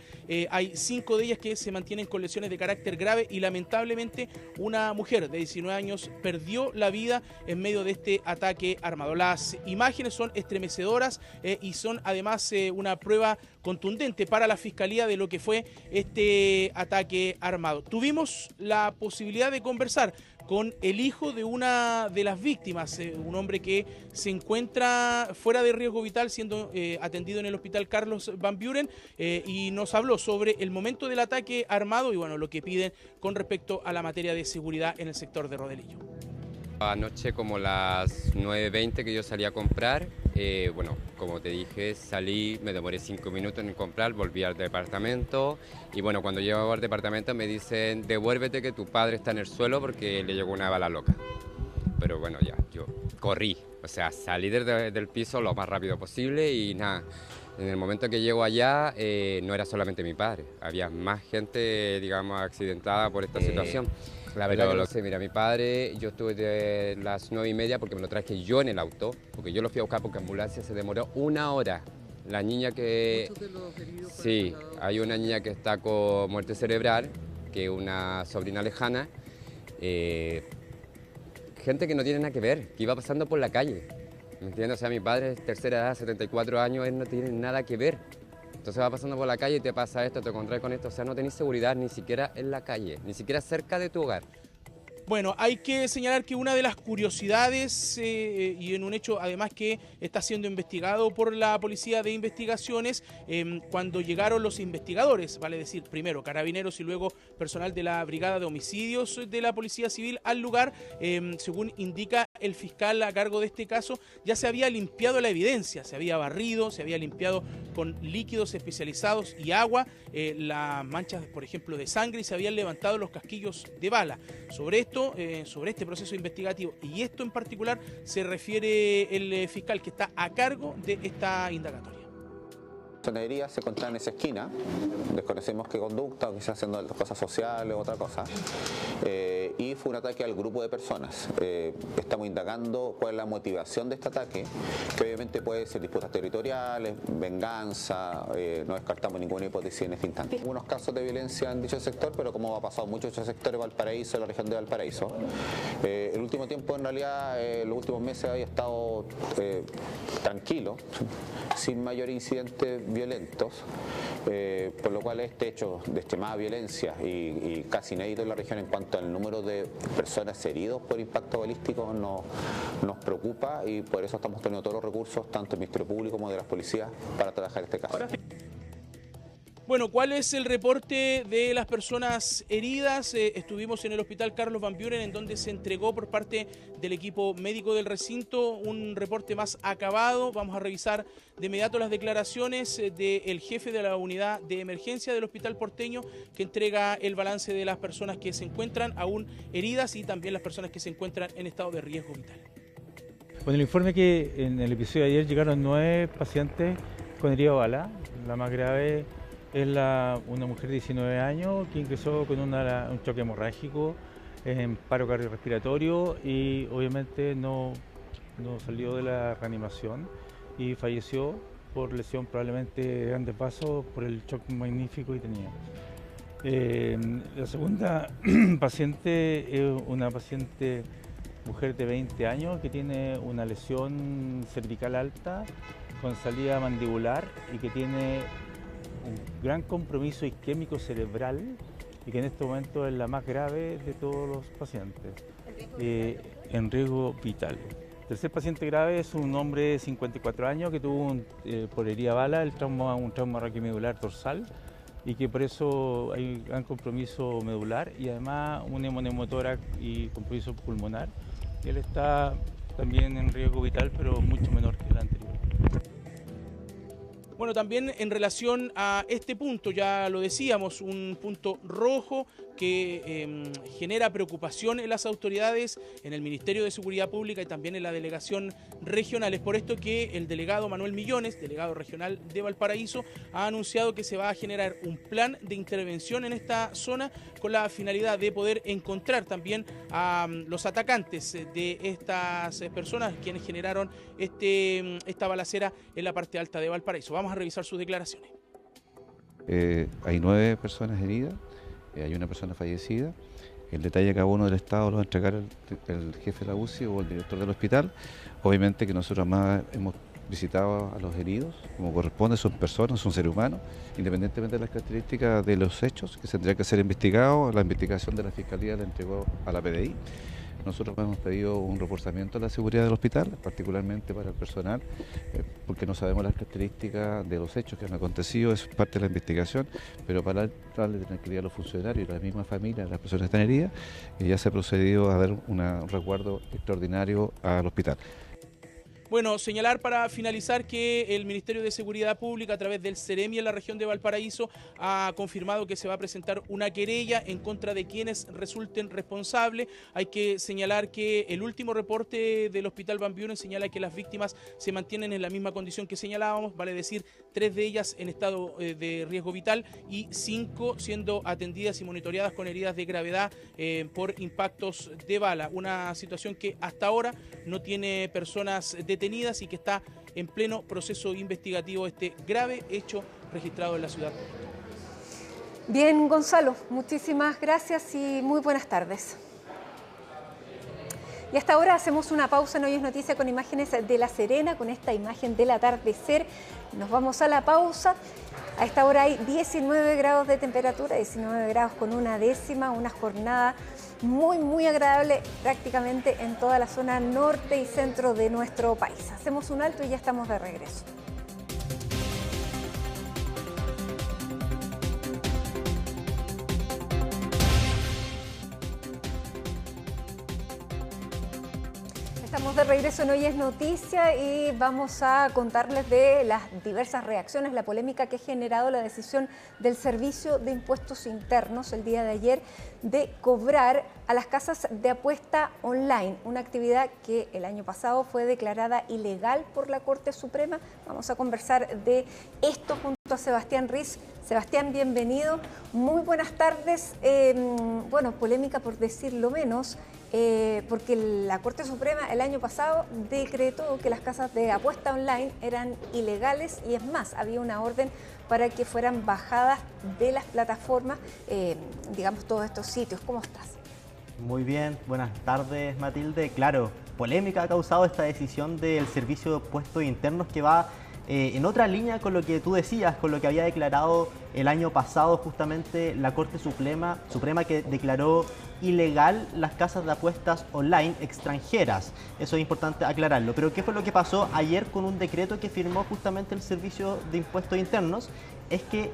Hay 5 de ellas que se mantienen con lesiones de carácter grave y lamentablemente una mujer de 19 años perdió perdió la vida en medio de este ataque armado. Las imágenes son estremecedoras y son además una prueba contundente para la Fiscalía de lo que fue este ataque armado. Tuvimos la posibilidad de conversar con el hijo de una de las víctimas, un hombre que se encuentra fuera de riesgo vital siendo atendido en el hospital Carlos Van Buren, y nos habló sobre el momento del ataque armado y bueno, lo que piden con respecto a la materia de seguridad en el sector de Rodelillo. Anoche como las 9:20 que yo salí a comprar, bueno, como te dije, salí, me demoré 5 minutos en comprar, volví al departamento y bueno, cuando llego al departamento me dicen devuélvete que tu padre está en el suelo porque le llegó una bala loca. Pero bueno, ya, yo corrí, o sea, salí del piso lo más rápido posible y nada. En el momento que llego allá, no era solamente mi padre, había más gente, digamos, accidentada por esta situación. La verdad que lo sé, mira, mi padre, yo estuve de las 9:30 porque me lo traje yo en el auto, porque yo lo fui a buscar porque ambulancia se demoró 1 hora. La niña que... ¿Muchos de los heridos? Sí, hay una niña que está con muerte cerebral, que es una sobrina lejana, gente que no tiene nada que ver, que iba pasando por la calle, ¿me entiendes? O sea, mi padre es tercera edad, 74 años, él no tiene nada que ver. Entonces va pasando por la calle y te pasa esto, te encontrás con esto, o sea, no tenés seguridad ni siquiera en la calle, ni siquiera cerca de tu hogar. Bueno, hay que señalar que una de las curiosidades y en un hecho además que está siendo investigado por la Policía de Investigaciones, cuando llegaron los investigadores, vale decir, primero carabineros y luego personal de la Brigada de Homicidios de la Policía Civil al lugar, según indica el fiscal a cargo de este caso, ya se había limpiado la evidencia, se había barrido, se había limpiado con líquidos especializados y agua, las manchas, por ejemplo, de sangre y se habían levantado los casquillos de bala. Sobre esto, sobre este proceso investigativo y esto en particular se refiere el fiscal que está a cargo de esta indagatoria. Sonería se encontraba en esa esquina, desconocemos qué conducta, o quizás haciendo cosas sociales o otra cosa, y fue un ataque al grupo de personas. Estamos indagando cuál es la motivación de este ataque, que obviamente puede ser disputas territoriales, venganza, no descartamos ninguna hipótesis en este instante. Algunos casos de violencia en dicho sector, pero como ha pasado en muchos sectores de Valparaíso, en la región de Valparaíso, el último tiempo en realidad, los últimos meses había estado tranquilo, sin mayor incidente violentos, por lo cual este hecho de extremada violencia y casi inédito en la región en cuanto al número de personas heridas por impacto balístico nos preocupa y por eso estamos teniendo todos los recursos, tanto del Ministerio Público como de las policías, para trabajar este caso. Bueno, ¿cuál es el reporte de las personas heridas? Estuvimos en el hospital Carlos Van Buren, en donde se entregó por parte del equipo médico del recinto un reporte más acabado. Vamos a revisar de inmediato las declaraciones del jefe de la unidad de emergencia del hospital porteño, que entrega el balance de las personas que se encuentran aún heridas y también las personas que se encuentran en estado de riesgo vital. Bueno, el informe que en el episodio de ayer llegaron 9 pacientes con herida de bala. La más grave es una mujer de 19 años que ingresó con un choque hemorrágico en paro cardiorrespiratorio y obviamente no salió de la reanimación y falleció por lesión probablemente de grandes vasos por el choque magnífico que tenía. La segunda paciente es una paciente mujer de 20 años que tiene una lesión cervical alta con salida mandibular y que tiene un gran compromiso isquémico cerebral y que en este momento es la más grave de todos los pacientes, en riesgo vital. El tercer paciente grave es un hombre de 54 años que tuvo por herida bala un trauma raquiomedular dorsal y que por eso hay un gran compromiso medular y además un hemonemotórax y compromiso pulmonar. Él está también en riesgo vital, pero mucho menor que el anterior. Bueno, también en relación a este punto, ya lo decíamos, un punto rojo que genera preocupación en las autoridades, en el Ministerio de Seguridad Pública y también en la delegación regional. Es por esto que el delegado Manuel Millones, delegado regional de Valparaíso, ha anunciado que se va a generar un plan de intervención en esta zona con la finalidad de poder encontrar también a los atacantes de estas personas quienes generaron esta balacera en la parte alta de Valparaíso. Vamos a revisar sus declaraciones. Hay 9 personas heridas, hay una persona fallecida. el detalle de cada uno del Estado lo va a entregar el jefe de la UCI o el director del hospital. Obviamente que nosotros más hemos visitado a los heridos, como corresponde, son personas, son seres humanos, independientemente de las características de los hechos que tendrían que ser investigados. La investigación de la Fiscalía la entregó a la PDI. Nosotros hemos pedido un reforzamiento de la seguridad del hospital, particularmente para el personal, porque no sabemos las características de los hechos que han acontecido, es parte de la investigación, pero para darle tranquilidad a los funcionarios y a la misma familia, a las personas que están heridas, ya se ha procedido a dar un resguardo extraordinario al hospital. Bueno, señalar para finalizar que el Ministerio de Seguridad Pública, a través del Ceremi en la región de Valparaíso, ha confirmado que se va a presentar una querella en contra de quienes resulten responsables. Hay que señalar que el último reporte del Hospital Van Buren señala que las víctimas se mantienen en la misma condición que señalábamos, vale decir, 3 de ellas en estado de riesgo vital y 5 siendo atendidas y monitoreadas con heridas de gravedad por impactos de bala. Una situación que hasta ahora no tiene personas detenidas y que está en pleno proceso investigativo este grave hecho registrado en la ciudad. Bien, Gonzalo, muchísimas gracias y muy buenas tardes. Y hasta ahora hacemos una pausa en Hoy es Noticia con imágenes de La Serena, con esta imagen del atardecer. Nos vamos a la pausa. A esta hora hay 19 grados de temperatura, 19 grados con 1/10, una jornada muy agradable prácticamente en toda la zona norte y centro de nuestro país. Hacemos un alto y ya estamos de regreso. Estamos de regreso en Hoy es Noticia y vamos a contarles de las diversas reacciones, la polémica que ha generado la decisión del Servicio de Impuestos Internos el día de ayer de cobrar a las casas de apuesta online, una actividad que el año pasado fue declarada ilegal por la Corte Suprema. Vamos a conversar de esto junto a Sebastián Riz. Sebastián, bienvenido. Muy buenas tardes. Bueno, polémica por decirlo menos, porque la Corte Suprema el año pasado decretó que las casas de apuesta online eran ilegales y es más, había una orden para que fueran bajadas de las plataformas, digamos, todos estos sitios. ¿Cómo estás? Muy bien, buenas tardes, Matilde. Claro, polémica ha causado esta decisión del Servicio de Impuestos Internos que va en otra línea con lo que tú decías, con lo que había declarado el año pasado justamente la Corte Suprema que declaró ilegal las casas de apuestas online extranjeras. Eso es importante aclararlo. Pero ¿qué fue lo que pasó ayer con un decreto que firmó justamente el Servicio de Impuestos Internos? Es que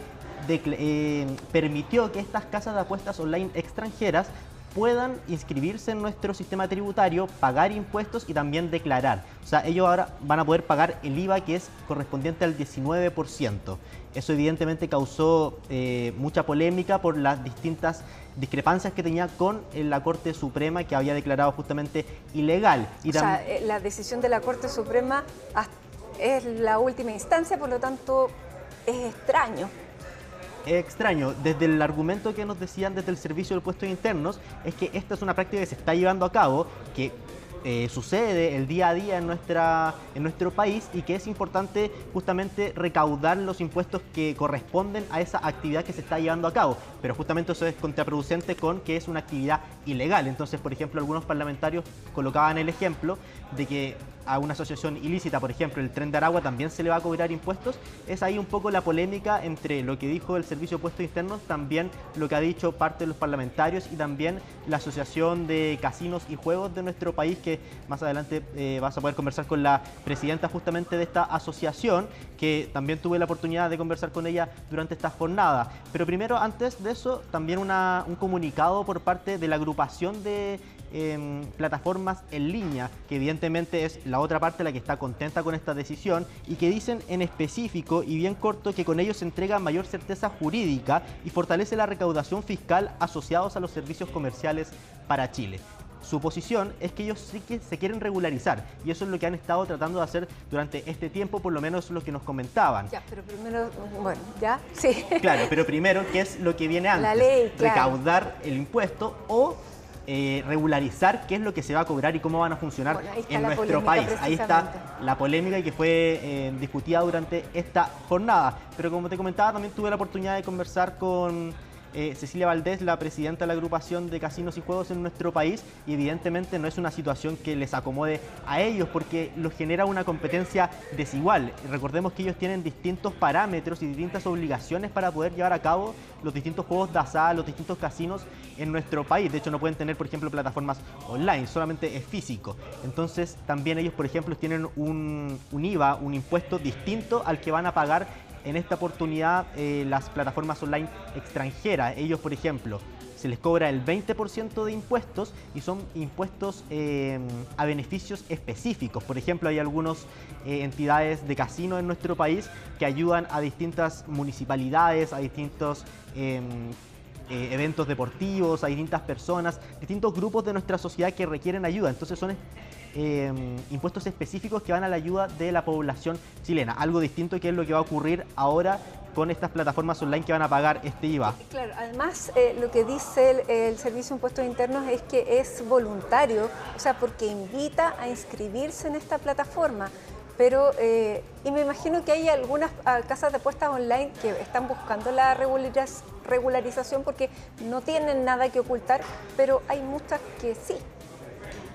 permitió que estas casas de apuestas online extranjeras puedan inscribirse en nuestro sistema tributario, pagar impuestos y también declarar. O sea, ellos ahora van a poder pagar el IVA que es correspondiente al 19%. Eso evidentemente causó mucha polémica por las distintas discrepancias que tenía con la Corte Suprema que había declarado justamente ilegal. O sea, la decisión de la Corte Suprema es la última instancia, por lo tanto es extraño. Extraño. Desde el argumento que nos decían desde el Servicio de Impuestos Internos es que esta es una práctica que se está llevando a cabo, que sucede el día a día en nuestro país y que es importante justamente recaudar los impuestos que corresponden a esa actividad que se está llevando a cabo. Pero justamente eso es contraproducente con que es una actividad ilegal. Entonces, por ejemplo, algunos parlamentarios colocaban el ejemplo de que a una asociación ilícita, por ejemplo, el Tren de Aragua, también se le va a cobrar impuestos. Es ahí un poco la polémica entre lo que dijo el Servicio de Impuestos Internos, también lo que ha dicho parte de los parlamentarios y también la Asociación de Casinos y Juegos de nuestro país, que más adelante vas a poder conversar con la presidenta justamente de esta asociación, que también tuve la oportunidad de conversar con ella durante esta jornada. Pero primero, antes de eso, también un comunicado por parte de la agrupación de plataformas en línea, que evidentemente es la otra parte la que está contenta con esta decisión y que dicen en específico y bien corto que con ello se entrega mayor certeza jurídica y fortalece la recaudación fiscal asociados a los servicios comerciales para Chile. Su posición es que ellos sí que se quieren regularizar y eso es lo que han estado tratando de hacer durante este tiempo, por lo menos lo que nos comentaban. Ya, pero primero, bueno, ya, sí. Claro, pero primero, ¿qué es lo que viene antes? La ley, claro. Recaudar el impuesto o regularizar qué es lo que se va a cobrar y cómo van a funcionar en nuestro país. Ahí está la polémica que fue discutida durante esta jornada. Pero como te comentaba, también tuve la oportunidad de conversar con Cecilia Valdés, la presidenta de la agrupación de casinos y juegos en nuestro país, y evidentemente no es una situación que les acomode a ellos porque los genera una competencia desigual. Recordemos que ellos tienen distintos parámetros y distintas obligaciones para poder llevar a cabo los distintos juegos de azar, los distintos casinos en nuestro país. De hecho, no pueden tener, por ejemplo, plataformas online, solamente es físico. Entonces, también ellos, por ejemplo, tienen un IVA, un impuesto distinto al que van a pagar en esta oportunidad las plataformas online extranjeras. Ellos, por ejemplo, se les cobra el 20% de impuestos y son impuestos a beneficios específicos. Por ejemplo, hay algunas entidades de casino en nuestro país que ayudan a distintas municipalidades, a distintos eventos deportivos, a distintas personas, distintos grupos de nuestra sociedad que requieren ayuda. Entonces son impuestos específicos que van a la ayuda de la población chilena. Algo distinto que es lo que va a ocurrir ahora con estas plataformas online que van a pagar este IVA. Claro, además lo que dice el Servicio de Impuestos Internos es que es voluntario, o sea, porque invita a inscribirse en esta plataforma. Pero, y me imagino que hay algunas casas de apuestas online que están buscando la regularización porque no tienen nada que ocultar, pero hay muchas que sí.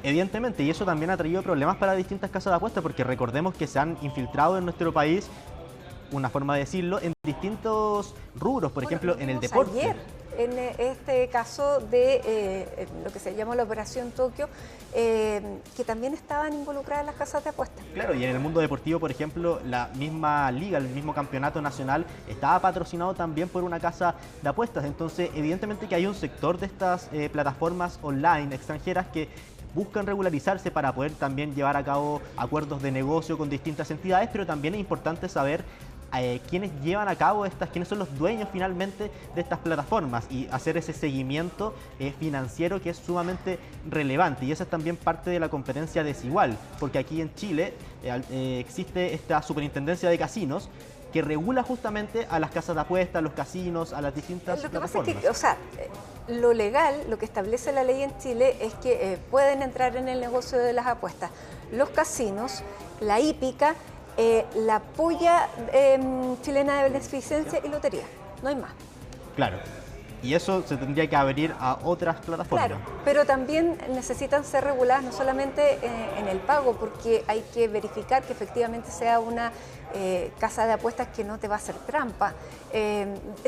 Evidentemente, y eso también ha traído problemas para distintas casas de apuestas, porque recordemos que se han infiltrado en nuestro país, una forma de decirlo, en distintos rubros, por ejemplo, en el deporte. Ayer, en este caso de lo que se llama la Operación Tokio, que también estaban involucradas las casas de apuestas. Claro, y en el mundo deportivo, por ejemplo, la misma liga, el mismo campeonato nacional, estaba patrocinado también por una casa de apuestas. Entonces, evidentemente que hay un sector de estas plataformas online extranjeras que buscan regularizarse para poder también llevar a cabo acuerdos de negocio con distintas entidades, pero también es importante saber quiénes llevan a cabo quiénes son los dueños finalmente de estas plataformas y hacer ese seguimiento financiero que es sumamente relevante. Y esa es también parte de la competencia desigual, porque aquí en Chile existe esta superintendencia de casinos que regula justamente a las casas de apuestas, a los casinos, a las distintas plataformas. Lo que pasa es que, o sea, lo legal, lo que establece la ley en Chile es que pueden entrar en el negocio de las apuestas los casinos, la hípica, la puya chilena de beneficencia y lotería, no hay más. Claro, y eso se tendría que abrir a otras plataformas. Claro, pero también necesitan ser reguladas no solamente en el pago, porque hay que verificar que efectivamente sea una casa de apuestas que no te va a hacer trampa.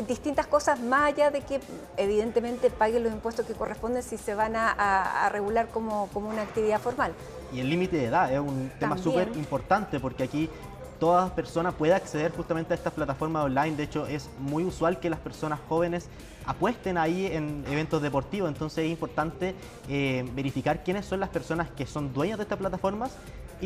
Distintas cosas más allá de que evidentemente paguen los impuestos que corresponden si se van a regular como una actividad formal. Y el límite de edad es un tema súper importante, porque aquí toda persona puede acceder justamente a estas plataformas online. De hecho, es muy usual que las personas jóvenes apuesten ahí en eventos deportivos. Entonces es importante verificar quiénes son las personas que son dueñas de estas plataformas,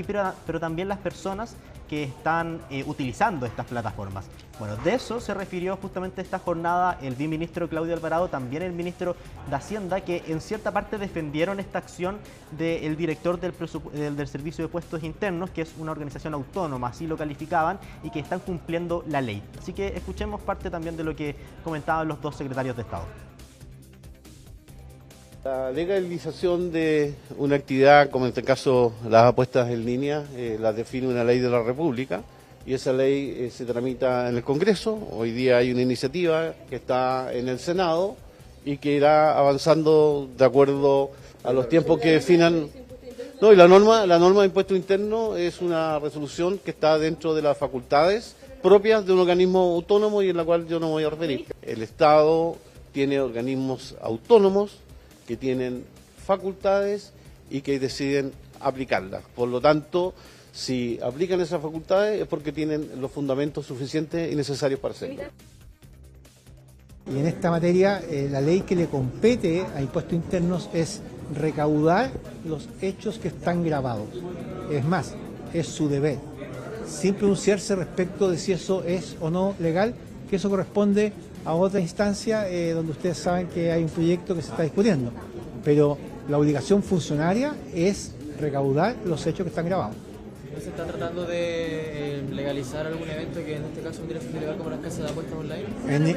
pero también las personas que están utilizando estas plataformas. Bueno, de eso se refirió justamente esta jornada el viceministro Claudio Alvarado, también el ministro de Hacienda, que en cierta parte defendieron esta acción del director del Servicio de Impuestos Internos, que es una organización autónoma, así lo calificaban, y que están cumpliendo la ley. Así que escuchemos parte también de lo que comentaban los dos secretarios de Estado. La legalización de una actividad, como en este caso las apuestas en línea, la define una ley de la República y esa ley se tramita en el Congreso. Hoy día hay una iniciativa que está en el Senado y que irá avanzando de acuerdo a los tiempos que definan. No, y la norma de impuesto interno es una resolución que está dentro de las facultades propias de un organismo autónomo y en la cual yo no me voy a referir. El Estado tiene organismos autónomos que tienen facultades y que deciden aplicarlas. Por lo tanto, si aplican esas facultades es porque tienen los fundamentos suficientes y necesarios para hacerlo. Y en esta materia, la ley que le compete a impuestos internos es recaudar los hechos que están grabados. Es más, es su deber, sin pronunciarse respecto de si eso es o no legal, que eso corresponde a otra instancia donde ustedes saben que hay un proyecto que se está discutiendo. Pero la obligación funcionaria es recaudar los hechos que están grabados. ¿No se está tratando de legalizar algún evento que en este caso es ilegal como las casas de apuestas online?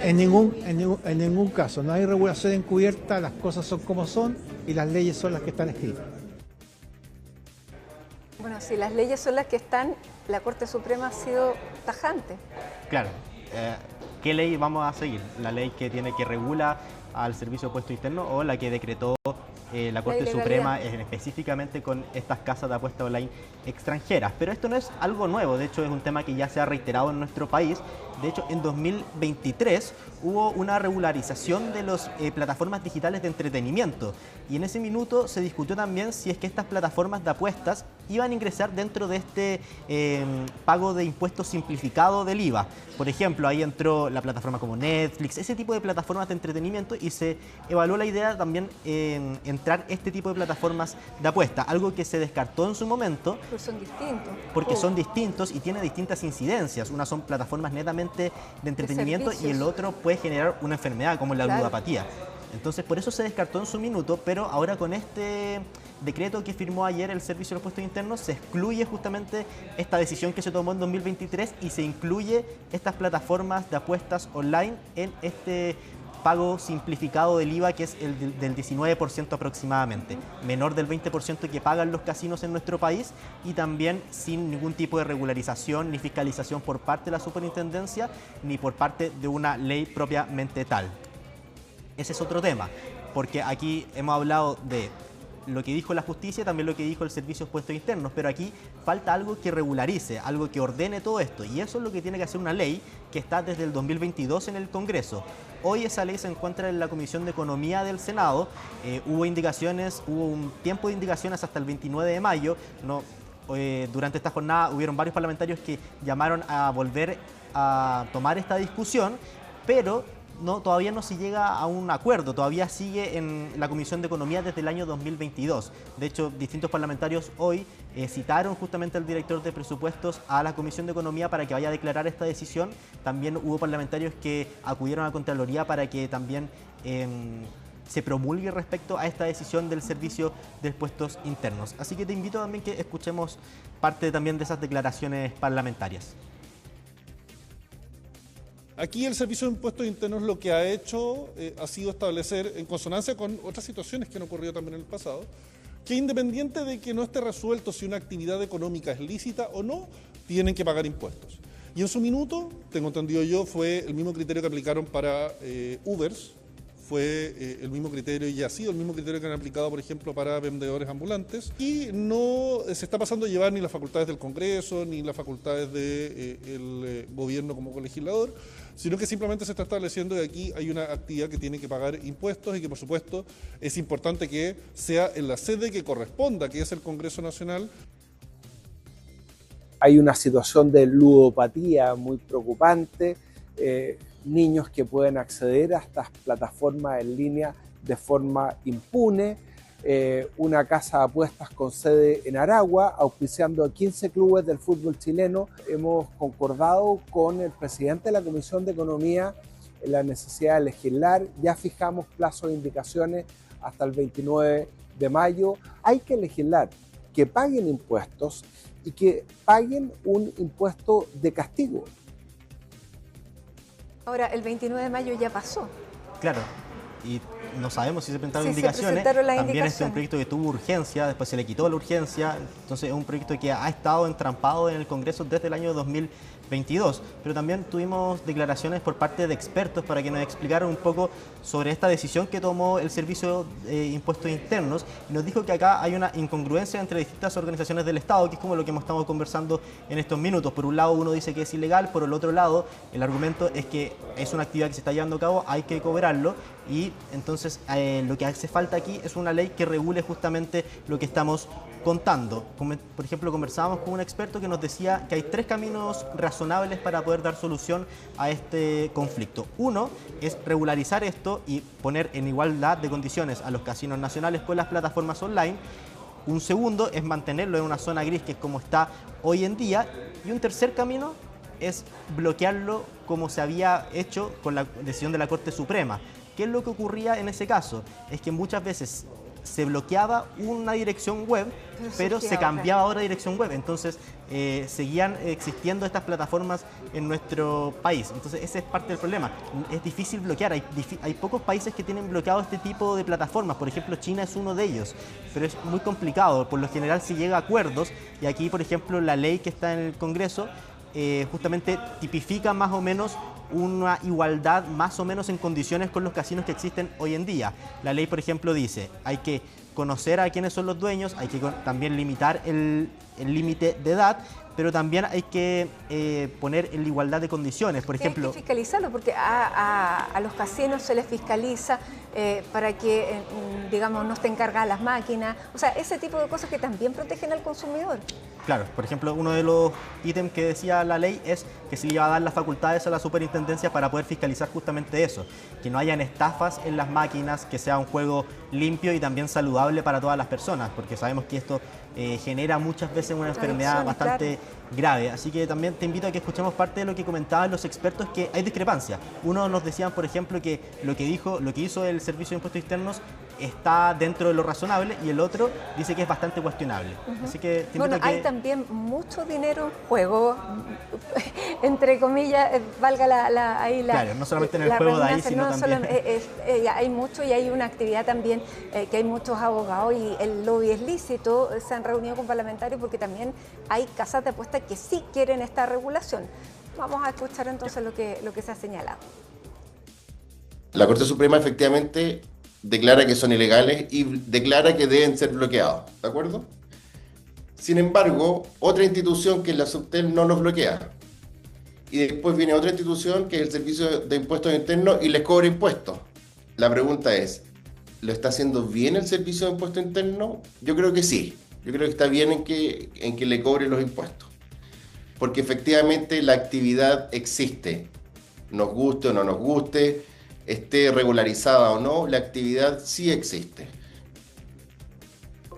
En ningún caso, no hay regulación encubierta, las cosas son como son y las leyes son las que están escritas. Bueno, si las leyes son las que están, la Corte Suprema ha sido tajante. Claro. ¿qué ley vamos a seguir? ¿La ley que regula al Servicio de Puesto Interno o la que decretó la Corte Suprema específicamente con estas casas de apuestas online extranjeras? Pero esto no es algo nuevo, de hecho es un tema que ya se ha reiterado en nuestro país. De hecho, en 2023 hubo una regularización de las plataformas digitales de entretenimiento y en ese minuto se discutió también si es que estas plataformas de apuestas iban a ingresar dentro de este pago de impuestos simplificado del IVA. Por ejemplo, ahí entró la plataforma como Netflix, ese tipo de plataformas de entretenimiento, y se evaluó la idea también entrar este tipo de plataformas de apuesta, algo que se descartó en su momento. Pues son distintos. Porque son distintos y tienen distintas incidencias. Unas son plataformas netamente de entretenimiento y el otro puede generar una enfermedad como la ludopatía. Entonces, por eso se descartó en su minuto, pero ahora con este decreto que firmó ayer el Servicio de los Puestos Internos, se excluye justamente esta decisión que se tomó en 2023 y se incluye estas plataformas de apuestas online en este pago simplificado del IVA, que es el del 19% aproximadamente, menor del 20% que pagan los casinos en nuestro país, y también sin ningún tipo de regularización ni fiscalización por parte de la superintendencia ni por parte de una ley propiamente tal. Ese es otro tema, porque aquí hemos hablado de lo que dijo la justicia, también lo que dijo el Servicio de Puestos Internos, pero aquí falta algo que regularice, algo que ordene todo esto, y eso es lo que tiene que hacer una ley que está desde el 2022 en el Congreso. Hoy esa ley se encuentra en la Comisión de Economía del Senado. Hubo un tiempo de indicaciones hasta el 29 de mayo. Durante esta jornada hubieron varios parlamentarios que llamaron a volver a tomar esta discusión, pero todavía no se llega a un acuerdo, todavía sigue en la Comisión de Economía desde el año 2022. De hecho, distintos parlamentarios hoy citaron justamente al director de presupuestos a la Comisión de Economía para que vaya a declarar esta decisión. También hubo parlamentarios que acudieron a la Contraloría para que también se promulgue respecto a esta decisión del Servicio de Puestos Internos. Así que te invito también que escuchemos parte también de esas declaraciones parlamentarias. Aquí el Servicio de Impuestos Internos lo que ha hecho ha sido establecer, en consonancia con otras situaciones que han ocurrido también en el pasado, que independiente de que no esté resuelto si una actividad económica es lícita o no, tienen que pagar impuestos. Y en su minuto, tengo entendido yo, fue el mismo criterio que aplicaron para Ubers, fue el mismo criterio y ha sido el mismo criterio que han aplicado, por ejemplo, para vendedores ambulantes. Y no se está pasando a llevar ni las facultades del Congreso, ni las facultades del gobierno como colegislador, sino que simplemente se está estableciendo que aquí hay una actividad que tiene que pagar impuestos y que, por supuesto, es importante que sea en la sede que corresponda, que es el Congreso Nacional. Hay una situación de ludopatía muy preocupante, niños que pueden acceder a estas plataformas en línea de forma impune, una casa de apuestas con sede en Aragua, auspiciando a 15 clubes del fútbol chileno. Hemos concordado con el presidente de la Comisión de Economía en la necesidad de legislar, ya fijamos plazos de indicaciones hasta el 29 de mayo. Hay que legislar, que paguen impuestos y que paguen un impuesto de castigo. Ahora, el 29 de mayo ya pasó. Claro, y no sabemos si se presentaron indicaciones. También este es un proyecto que tuvo urgencia, después se le quitó la urgencia, entonces es un proyecto que ha estado entrampado en el Congreso desde el año 2022. Pero también tuvimos declaraciones por parte de expertos para que nos explicaran un poco sobre esta decisión que tomó el Servicio de Impuestos Internos, y nos dijo que acá hay una incongruencia entre distintas organizaciones del Estado, que es como lo que hemos estado conversando en estos minutos. Por un lado uno dice que es ilegal, por el otro lado el argumento es que es una actividad que se está llevando a cabo, hay que cobrarlo, y entonces lo que hace falta aquí es una ley que regule justamente lo que estamos contando. Por ejemplo, conversábamos con un experto que nos decía que hay 3 caminos razonables para poder dar solución a este conflicto. Uno es regularizar esto y poner en igualdad de condiciones a los casinos nacionales con las plataformas online. Un segundo es mantenerlo en una zona gris, que es como está hoy en día. Y un tercer camino es bloquearlo como se había hecho con la decisión de la Corte Suprema. ¿Qué es lo que ocurría en ese caso? Es que muchas veces se bloqueaba una dirección web, pero se cambiaba a otra dirección web. Entonces seguían existiendo estas plataformas en nuestro país. Entonces ese es parte del problema. Es difícil bloquear. Hay pocos países que tienen bloqueado este tipo de plataformas. Por ejemplo, China es uno de ellos. Pero es muy complicado. Por lo general se llega a acuerdos. Y aquí, por ejemplo, la ley que está en el Congreso justamente tipifica más o menos una igualdad más o menos en condiciones con los casinos que existen hoy en día. La ley, por ejemplo, dice, hay que conocer a quiénes son los dueños, hay que también limitar el límite de edad, pero también hay que poner en la igualdad de condiciones. Por ejemplo, hay que fiscalizarlo, porque a los casinos se les fiscaliza para que, digamos, no estén cargadas las máquinas. O sea, ese tipo de cosas que también protegen al consumidor. Claro, por ejemplo, uno de los ítems que decía la ley es que se le iba a dar las facultades a la superintendencia para poder fiscalizar justamente eso, que no hayan estafas en las máquinas, que sea un juego limpio y también saludable para todas las personas, porque sabemos que esto genera muchas veces una enfermedad bastante grave. Así que también te invito a que escuchemos parte de lo que comentaban los expertos, que hay discrepancia. Uno nos decían, por ejemplo, que lo que hizo el Servicio de Impuestos Internos está dentro de lo razonable, y el otro dice que es bastante cuestionable. Así que te invito a que... Hay también mucho dinero en juego, entre comillas, valga Claro, no solamente en el juego de ahí, sino también... hay mucho, y hay una actividad también que hay muchos abogados, y el lobby es lícito. Se han reunido con parlamentarios porque también hay casas de apuestas que sí quieren esta regulación. Vamos a escuchar entonces lo que se ha señalado. La Corte Suprema efectivamente declara que son ilegales y declara que deben ser bloqueados, ¿de acuerdo? Sin embargo, otra institución, que es la Subtel, no los bloquea. Y después viene otra institución, que es el Servicio de Impuestos Internos, y les cobra impuestos. La pregunta es, ¿lo está haciendo bien el Servicio de Impuestos Internos? Yo creo que sí. Yo creo que está bien en que le cobre los impuestos. Porque efectivamente la actividad existe. Nos guste o no nos guste, esté regularizada o no, la actividad sí existe.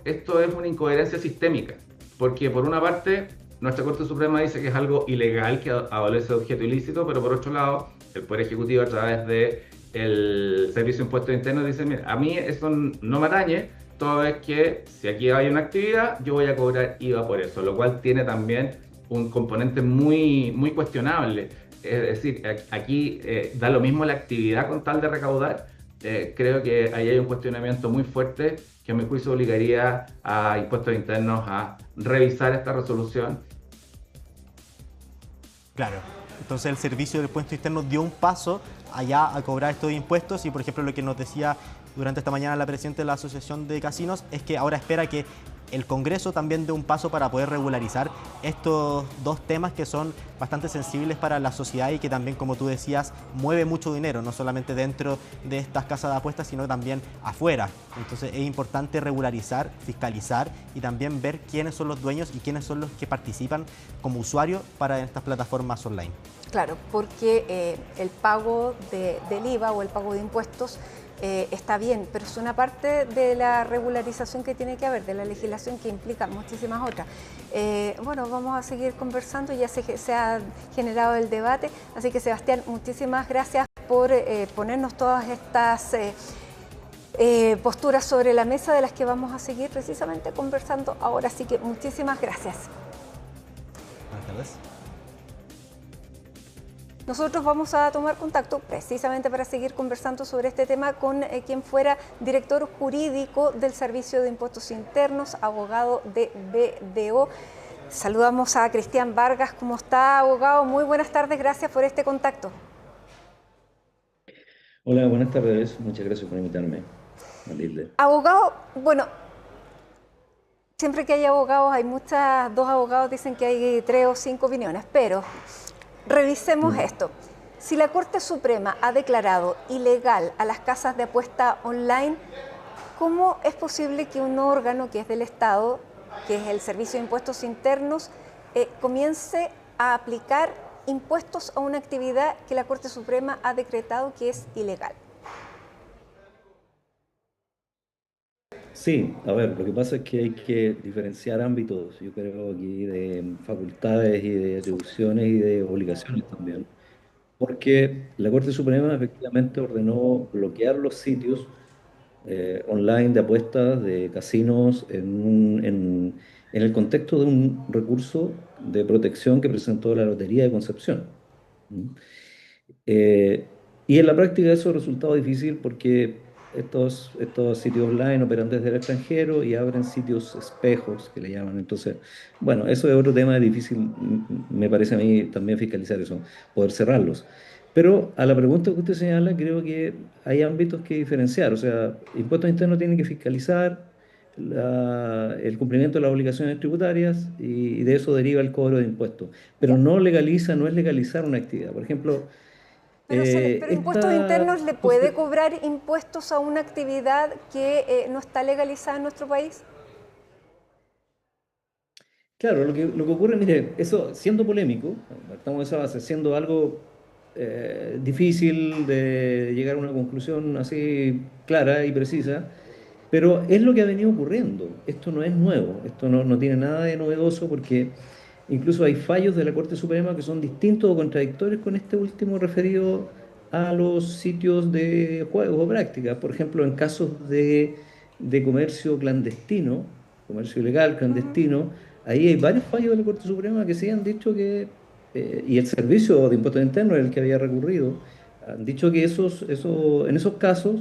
Esto es una incoherencia sistémica, porque por una parte nuestra Corte Suprema dice que es algo ilegal, que adolece de objeto ilícito, pero por otro lado el Poder Ejecutivo, a través del Servicio de Impuestos Internos, dice, mira, a mí eso no me atañe, toda vez que si aquí hay una actividad yo voy a cobrar IVA por eso, lo cual tiene también un componente muy, muy cuestionable. Es decir, aquí da lo mismo la actividad con tal de recaudar. Creo que ahí hay un cuestionamiento muy fuerte que a mi juicio obligaría a Impuestos Internos a revisar esta resolución. Claro, entonces el Servicio de Impuestos Internos dio un paso allá a cobrar estos impuestos, y por ejemplo lo que nos decía durante esta mañana la presidenta de la Asociación de Casinos es que ahora espera que el Congreso también dé un paso para poder regularizar estos dos temas que son bastante sensibles para la sociedad y que también, como tú decías, mueve mucho dinero, no solamente dentro de estas casas de apuestas, sino también afuera. Entonces es importante regularizar, fiscalizar y también ver quiénes son los dueños y quiénes son los que participan como usuarios para estas plataformas online. Claro, porque el pago del IVA o el pago de impuestos está bien, pero es una parte de la regularización que tiene que haber, de la legislación que implica muchísimas otras. Bueno, vamos a seguir conversando, ya se ha generado el debate, así que Sebastián, muchísimas gracias por ponernos todas estas posturas sobre la mesa, de las que vamos a seguir precisamente conversando ahora, así que muchísimas gracias. Buenas tardes. Nosotros vamos a tomar contacto precisamente para seguir conversando sobre este tema con quien fuera director jurídico del Servicio de Impuestos Internos, abogado de BDO. Saludamos a Cristian Vargas. ¿Cómo está, abogado? Muy buenas tardes, gracias por este contacto. Hola, buenas tardes. Muchas gracias por invitarme, Matilde. Abogado, bueno, siempre que hay abogados, dos abogados dicen que hay 3 o 5 opiniones, pero... revisemos esto. Si la Corte Suprema ha declarado ilegal a las casas de apuesta online, ¿cómo es posible que un órgano que es del Estado, que es el Servicio de Impuestos Internos, comience a aplicar impuestos a una actividad que la Corte Suprema ha decretado que es ilegal? Sí, a ver, lo que pasa es que hay que diferenciar ámbitos, yo creo aquí, de facultades y de atribuciones y de obligaciones también, porque la Corte Suprema efectivamente ordenó bloquear los sitios online de apuestas, de casinos, en el contexto de un recurso de protección que presentó la Lotería de Concepción. Y en la práctica eso ha resultado difícil porque estos sitios online operan desde el extranjero y abren sitios espejos, que le llaman. Entonces, bueno, eso es otro tema difícil, me parece a mí también fiscalizar eso, poder cerrarlos. Pero a la pregunta que usted señala, creo que hay ámbitos que diferenciar. O sea, impuestos internos tienen que fiscalizar el cumplimiento de las obligaciones tributarias y de eso deriva el cobro de impuestos. Pero no legaliza, no es legalizar una actividad. Por ejemplo, pero impuestos internos le puede cobrar impuestos a una actividad que no está legalizada en nuestro país. Claro, lo que ocurre, mire, eso siendo polémico, estamos en esa base, siendo algo difícil de llegar a una conclusión así clara y precisa, pero es lo que ha venido ocurriendo. Esto no es nuevo, esto no tiene nada de novedoso porque incluso hay fallos de la Corte Suprema que son distintos o contradictorios con este último referido a los sitios de juegos o prácticas. Por ejemplo, en casos de comercio clandestino, comercio ilegal clandestino, ahí hay varios fallos de la Corte Suprema que sí han dicho que, y el Servicio de Impuestos Internos, el que había recurrido, han dicho que en esos casos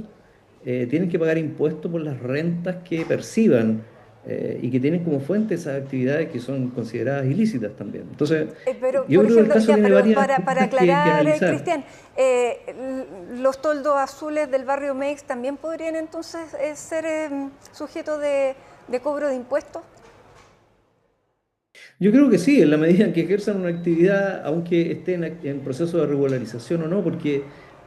tienen que pagar impuestos por las rentas que perciban y que tienen como fuente esas actividades que son consideradas ilícitas también. Entonces, pero, yo por creo ejemplo, que el caso tiene varias para que aclarar, analizar. Cristian, los toldos azules del barrio Meix también podrían entonces ser sujetos de cobro de impuestos. Yo creo que sí, en la medida en que ejerzan una actividad, aunque estén en proceso de regularización o no, porque,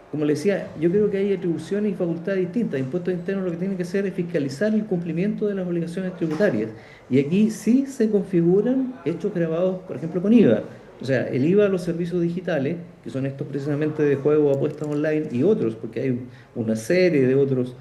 como le decía, yo creo que hay atribuciones y facultades distintas. Impuestos internos lo que tiene que hacer es fiscalizar el cumplimiento de las obligaciones tributarias. Y aquí sí se configuran hechos grabados, por ejemplo, con IVA. O sea, el IVA a los servicios digitales, que son estos precisamente de juegos, apuestas online y otros, porque hay una serie de otras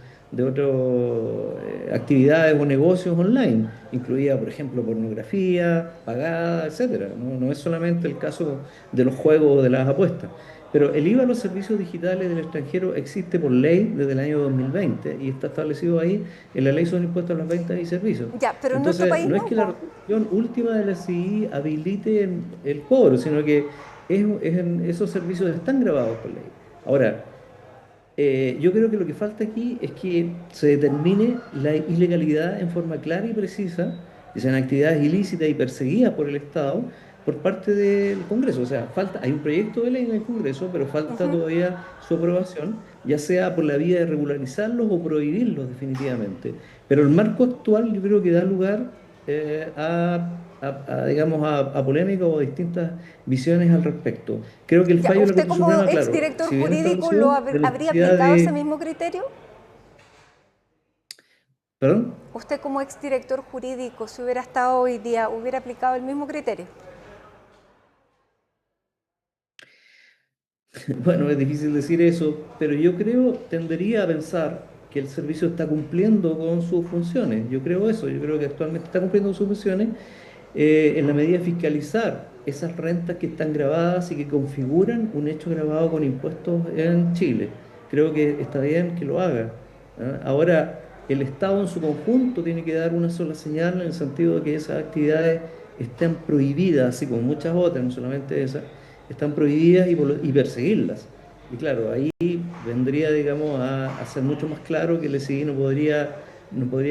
actividades o negocios online, incluida, por ejemplo, pornografía, pagada, etcétera. No es solamente el caso de los juegos o de las apuestas. Pero el IVA a los servicios digitales del extranjero existe por ley desde el año 2020 y está establecido ahí en la Ley sobre Impuestos a las Ventas y Servicios. Ya, pero entonces, en nuestro país no es que la resolución última de la CI habilite el cobro, sino que esos servicios están grabados por ley. Ahora, yo creo que lo que falta aquí es que se determine la ilegalidad en forma clara y precisa, que sean actividades ilícitas y perseguidas por el Estado por parte del Congreso. O sea, hay un proyecto de ley en el Congreso, pero falta todavía su aprobación, ya sea por la vía de regularizarlos o prohibirlos definitivamente. Pero el marco actual yo creo que da lugar a polémica o a distintas visiones al respecto. Creo que el fallo de la Corte Suprema, ¿Usted como exdirector jurídico lo habría aplicado ese mismo criterio? ¿Perdón? ¿Usted como exdirector jurídico, si hubiera estado hoy día, hubiera aplicado el mismo criterio? Bueno, es difícil decir eso, pero yo tendería a pensar que el servicio está cumpliendo con sus funciones. Yo creo eso, yo creo que actualmente está cumpliendo con sus funciones en la medida de fiscalizar esas rentas que están grabadas y que configuran un hecho grabado con impuestos en Chile. Creo que está bien que lo haga. Ahora, el Estado en su conjunto tiene que dar una sola señal en el sentido de que esas actividades estén prohibidas, así como muchas otras, no solamente esas, están prohibidas y perseguirlas. Y claro, ahí vendría, digamos, a ser mucho más claro que el SI no podría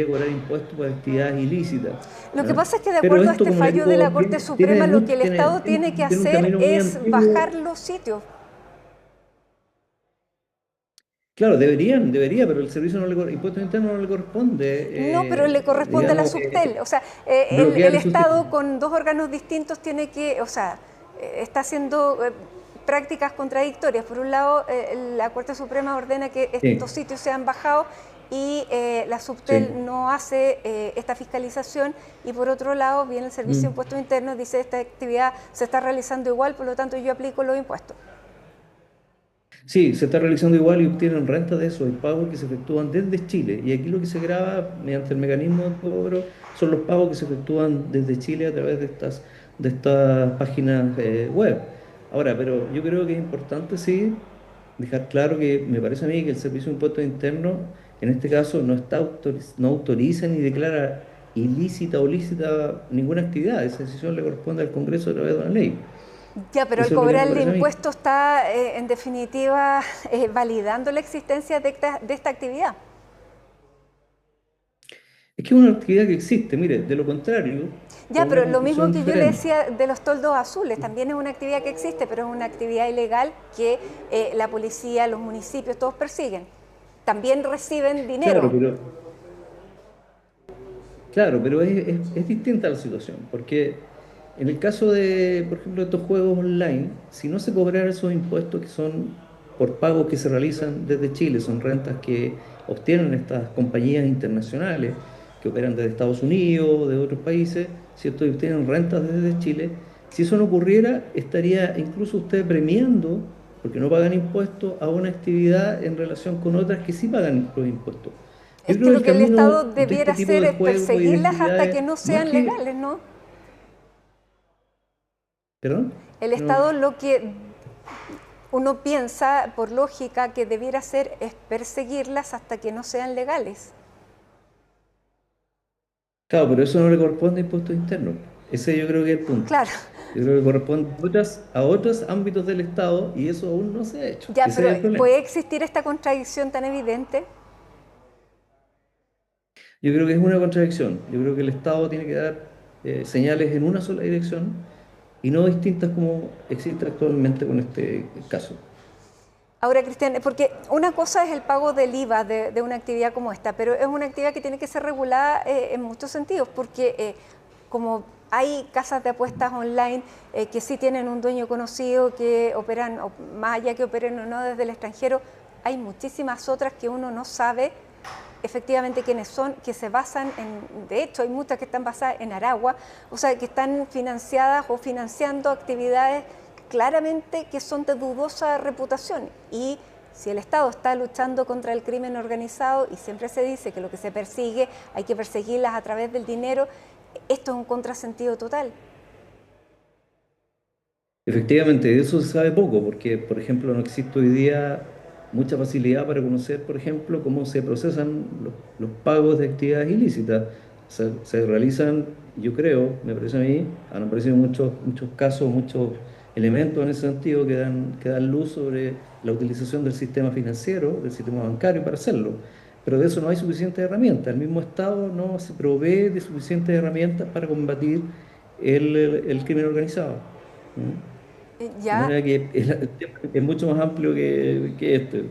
cobrar impuestos por actividades ilícitas. Lo que pasa es que de acuerdo a este fallo de la Corte Suprema, lo que el Estado tiene que hacer es bajar los sitios. Claro, debería, pero el servicio impuestos internos no le corresponde. No, pero le corresponde a la Subtel. O sea, el Estado con dos órganos distintos tiene que, o sea, está haciendo prácticas contradictorias. Por un lado, la Corte Suprema ordena que estos sitios sean bajados y la Subtel no hace esta fiscalización, y por otro lado viene el Servicio de Impuestos Internos, dice esta actividad se está realizando igual, por lo tanto yo aplico los impuestos. Sí, se está realizando igual y obtienen renta de eso, hay pagos que se efectúan desde Chile, y aquí lo que se graba mediante el mecanismo de cobro son los pagos que se efectúan desde Chile a través de estas páginas web. Ahora, pero yo creo que es importante dejar claro que me parece a mí que el Servicio de Impuestos Internos en este caso no autoriza ni declara ilícita o lícita ninguna actividad. Esa decisión le corresponde al Congreso a través de una ley. Ya, pero al cobrar el impuesto está, en definitiva, validando la existencia de esta actividad. Es que es una actividad que existe, mire, de lo contrario, Ya, pero lo mismo que yo le diferente. decía de los toldos azules, también es una actividad que existe, pero es una actividad ilegal que la policía, los municipios, todos persiguen. También reciben dinero. Claro, pero es distinta la situación, porque en el caso de, por ejemplo, estos juegos online, si no se cobraran esos impuestos que son por pagos que se realizan desde Chile, son rentas que obtienen estas compañías internacionales que operan desde Estados Unidos, de otros países, ¿cierto? Y obtienen rentas desde Chile. Si eso no ocurriera, estaría incluso usted premiando, porque no pagan impuestos, a una actividad en relación con otras que sí pagan los impuestos. Es que lo que el Estado debiera hacer es perseguirlas hasta que no sean legales, ¿no? ¿Perdón? El Estado lo que uno piensa, por lógica, que debiera hacer es perseguirlas hasta que no sean legales. Claro, pero eso no le corresponde a impuestos internos. Ese yo creo que es el punto. Claro. Yo creo que corresponde a otros ámbitos del Estado y eso aún no se ha hecho. Ya, Ese es el pero problema. ¿puede existir esta contradicción tan evidente? Yo creo que es una contradicción. Yo creo que el Estado tiene que dar señales en una sola dirección y no distintas como existe actualmente con este caso. Ahora, Cristian, porque una cosa es el pago del IVA de una actividad como esta, pero es una actividad que tiene que ser regulada en muchos sentidos, porque como hay casas de apuestas online que sí tienen un dueño conocido, que operan, más allá que operen o no desde el extranjero, hay muchísimas otras que uno no sabe efectivamente quiénes son, que se basan en, de hecho hay muchas que están basadas en Aragua, o sea, que están financiadas o financiando actividades claramente que son de dudosa reputación. Y si el Estado está luchando contra el crimen organizado y siempre se dice que lo que se persigue hay que perseguirlas a través del dinero, esto es un contrasentido total. Efectivamente, de eso se sabe poco, porque, por ejemplo, no existe hoy día mucha facilidad para conocer, por ejemplo, cómo se procesan los pagos de actividades ilícitas. Se realizan, yo creo, me parece a mí, han aparecido muchos casos, muchos elementos en ese sentido que dan luz sobre la utilización del sistema financiero, del sistema bancario para hacerlo. Pero de eso no hay suficientes herramientas. El mismo Estado no se provee de suficientes herramientas para combatir el crimen organizado. Ya. De manera que es mucho más amplio que este.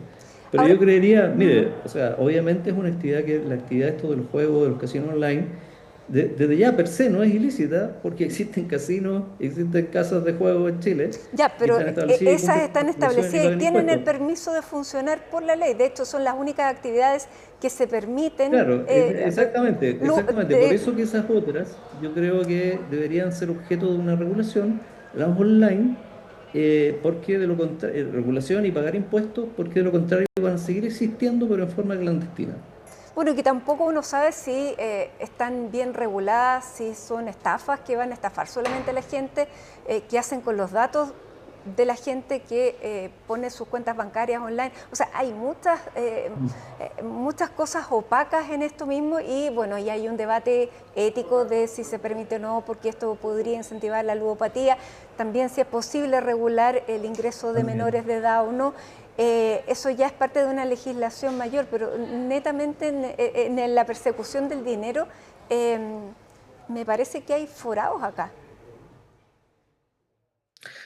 Pero Ahora, yo creería, mire, o sea, obviamente es una actividad que la actividad esto de los juegos, de los casinos online, desde ya per se no es ilícita, porque existen casinos, existen casas de juego en Chile. Ya, pero esas están establecidas y tienen el permiso permiso de funcionar por la ley. De hecho, son las únicas actividades que se permiten. Claro, exactamente. Por eso que esas otras, yo creo que deberían ser objeto de una regulación, las online, porque de lo contrario, regulación y pagar impuestos, porque de lo contrario van a seguir existiendo, pero en forma clandestina. Bueno, que tampoco uno sabe si están bien reguladas, si son estafas que van a estafar solamente a la gente, que hacen con los datos de la gente que pone sus cuentas bancarias online. O sea, hay muchas cosas opacas en esto mismo y bueno, y hay un debate ético de si se permite o no, porque esto podría incentivar la ludopatía. También si es posible regular el ingreso de menores de edad o no. Eso ya es parte de una legislación mayor, pero netamente en la persecución del dinero me parece que hay forados acá.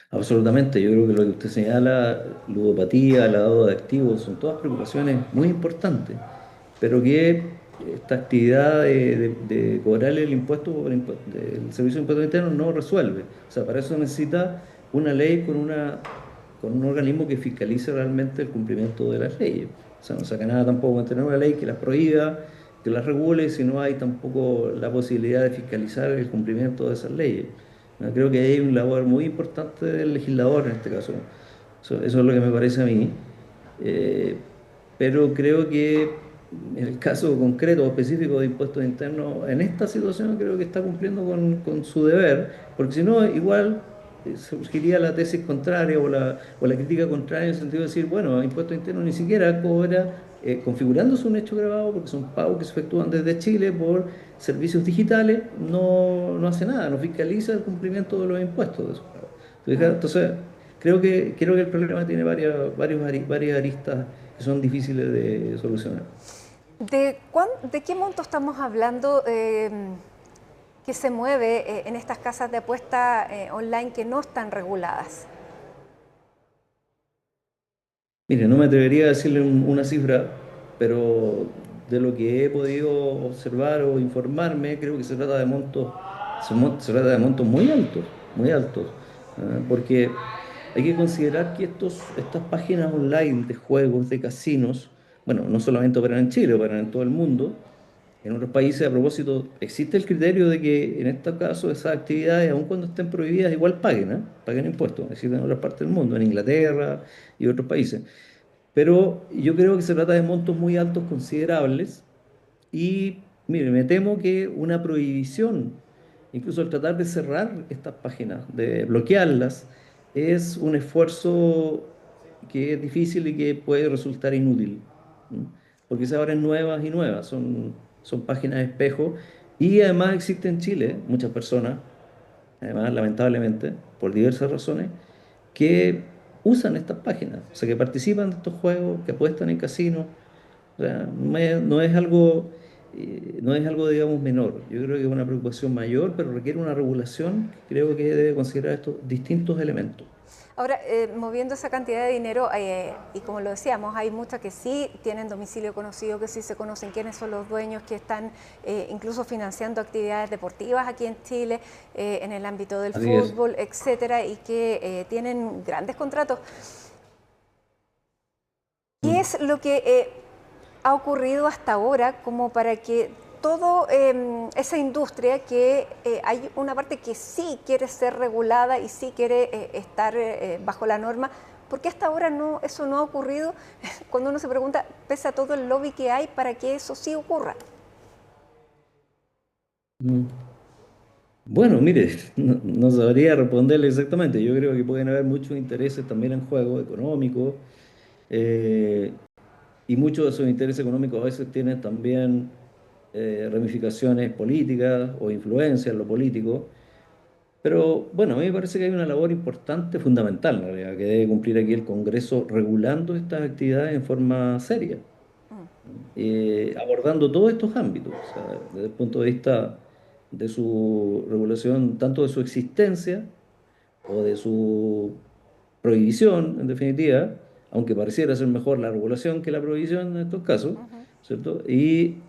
Absolutamente, yo creo que lo que usted señala, ludopatía, lavado de activos, son todas preocupaciones muy importantes, pero que esta actividad de cobrarle el impuesto por del Servicio de Impuestos Internos no resuelve. O sea, para eso necesita una ley con un organismo que fiscalice realmente el cumplimiento de las leyes. O sea, no saca nada tampoco con tener una ley que las prohíba, que las regule, si no hay tampoco la posibilidad de fiscalizar el cumplimiento de esas leyes. Creo que hay un labor muy importante del legislador en este caso. Eso es lo que me parece a mí. Pero creo que en el caso concreto o específico de impuestos internos, en esta situación creo que está cumpliendo con su deber, porque si no, igual surgiría la tesis contraria o la crítica contraria en el sentido de decir, bueno, impuestos internos ni siquiera cobra, configurándose un hecho grabado, porque son pagos que se efectúan desde Chile por servicios digitales, no hace nada, no fiscaliza el cumplimiento de los impuestos de esos pagos. Entonces, creo que el problema tiene varias aristas que son difíciles de solucionar. ¿De qué monto estamos hablando que se mueve en estas casas de apuesta online que no están reguladas? Mire, no me atrevería a decirle una cifra, pero de lo que he podido observar o informarme, creo que se trata de montos, se trata de montos muy altos, porque hay que considerar que estas páginas online de juegos, de casinos, bueno, no solamente operan en Chile, operan en todo el mundo. En otros países, a propósito, existe el criterio de que en este caso esas actividades, aun cuando estén prohibidas, igual paguen impuestos. Existen en otras partes del mundo, en Inglaterra y otros países. Pero yo creo que se trata de montos muy altos, considerables, y mire, me temo que una prohibición, incluso el tratar de cerrar estas páginas, de bloquearlas, es un esfuerzo que es difícil y que puede resultar inútil, ¿no? Porque se abren nuevas y nuevas, son páginas de espejo, y además existen en Chile muchas personas, además lamentablemente, por diversas razones, que usan estas páginas, o sea, que participan de estos juegos, que apuestan en casinos. O sea, no es algo, digamos, menor. Yo creo que es una preocupación mayor, pero requiere una regulación que creo que debe considerar estos distintos elementos. Ahora, moviendo esa cantidad de dinero, y como lo decíamos, hay muchas que sí tienen domicilio conocido, que sí se conocen quiénes son los dueños, que están incluso financiando actividades deportivas aquí en Chile, en el ámbito del fútbol, etcétera, y que tienen grandes contratos. ¿Qué es lo que ha ocurrido hasta ahora como para que toda esa industria, que hay una parte que sí quiere ser regulada y sí quiere estar bajo la norma, ¿por qué hasta ahora eso no ha ocurrido? Cuando uno se pregunta, pese a todo el lobby que hay, para que eso sí ocurra. Bueno, mire, no sabría responderle exactamente. Yo creo que pueden haber muchos intereses también en juego, económicos, y muchos de esos intereses económicos a veces tienen también ramificaciones políticas o influencia en lo político. Pero bueno, a mí me parece que hay una labor importante, fundamental en realidad, que debe cumplir aquí el Congreso regulando estas actividades en forma seria, abordando todos estos ámbitos, o sea, desde el punto de vista de su regulación, tanto de su existencia o de su prohibición, en definitiva, aunque pareciera ser mejor la regulación que la prohibición en estos casos, ¿cierto? Y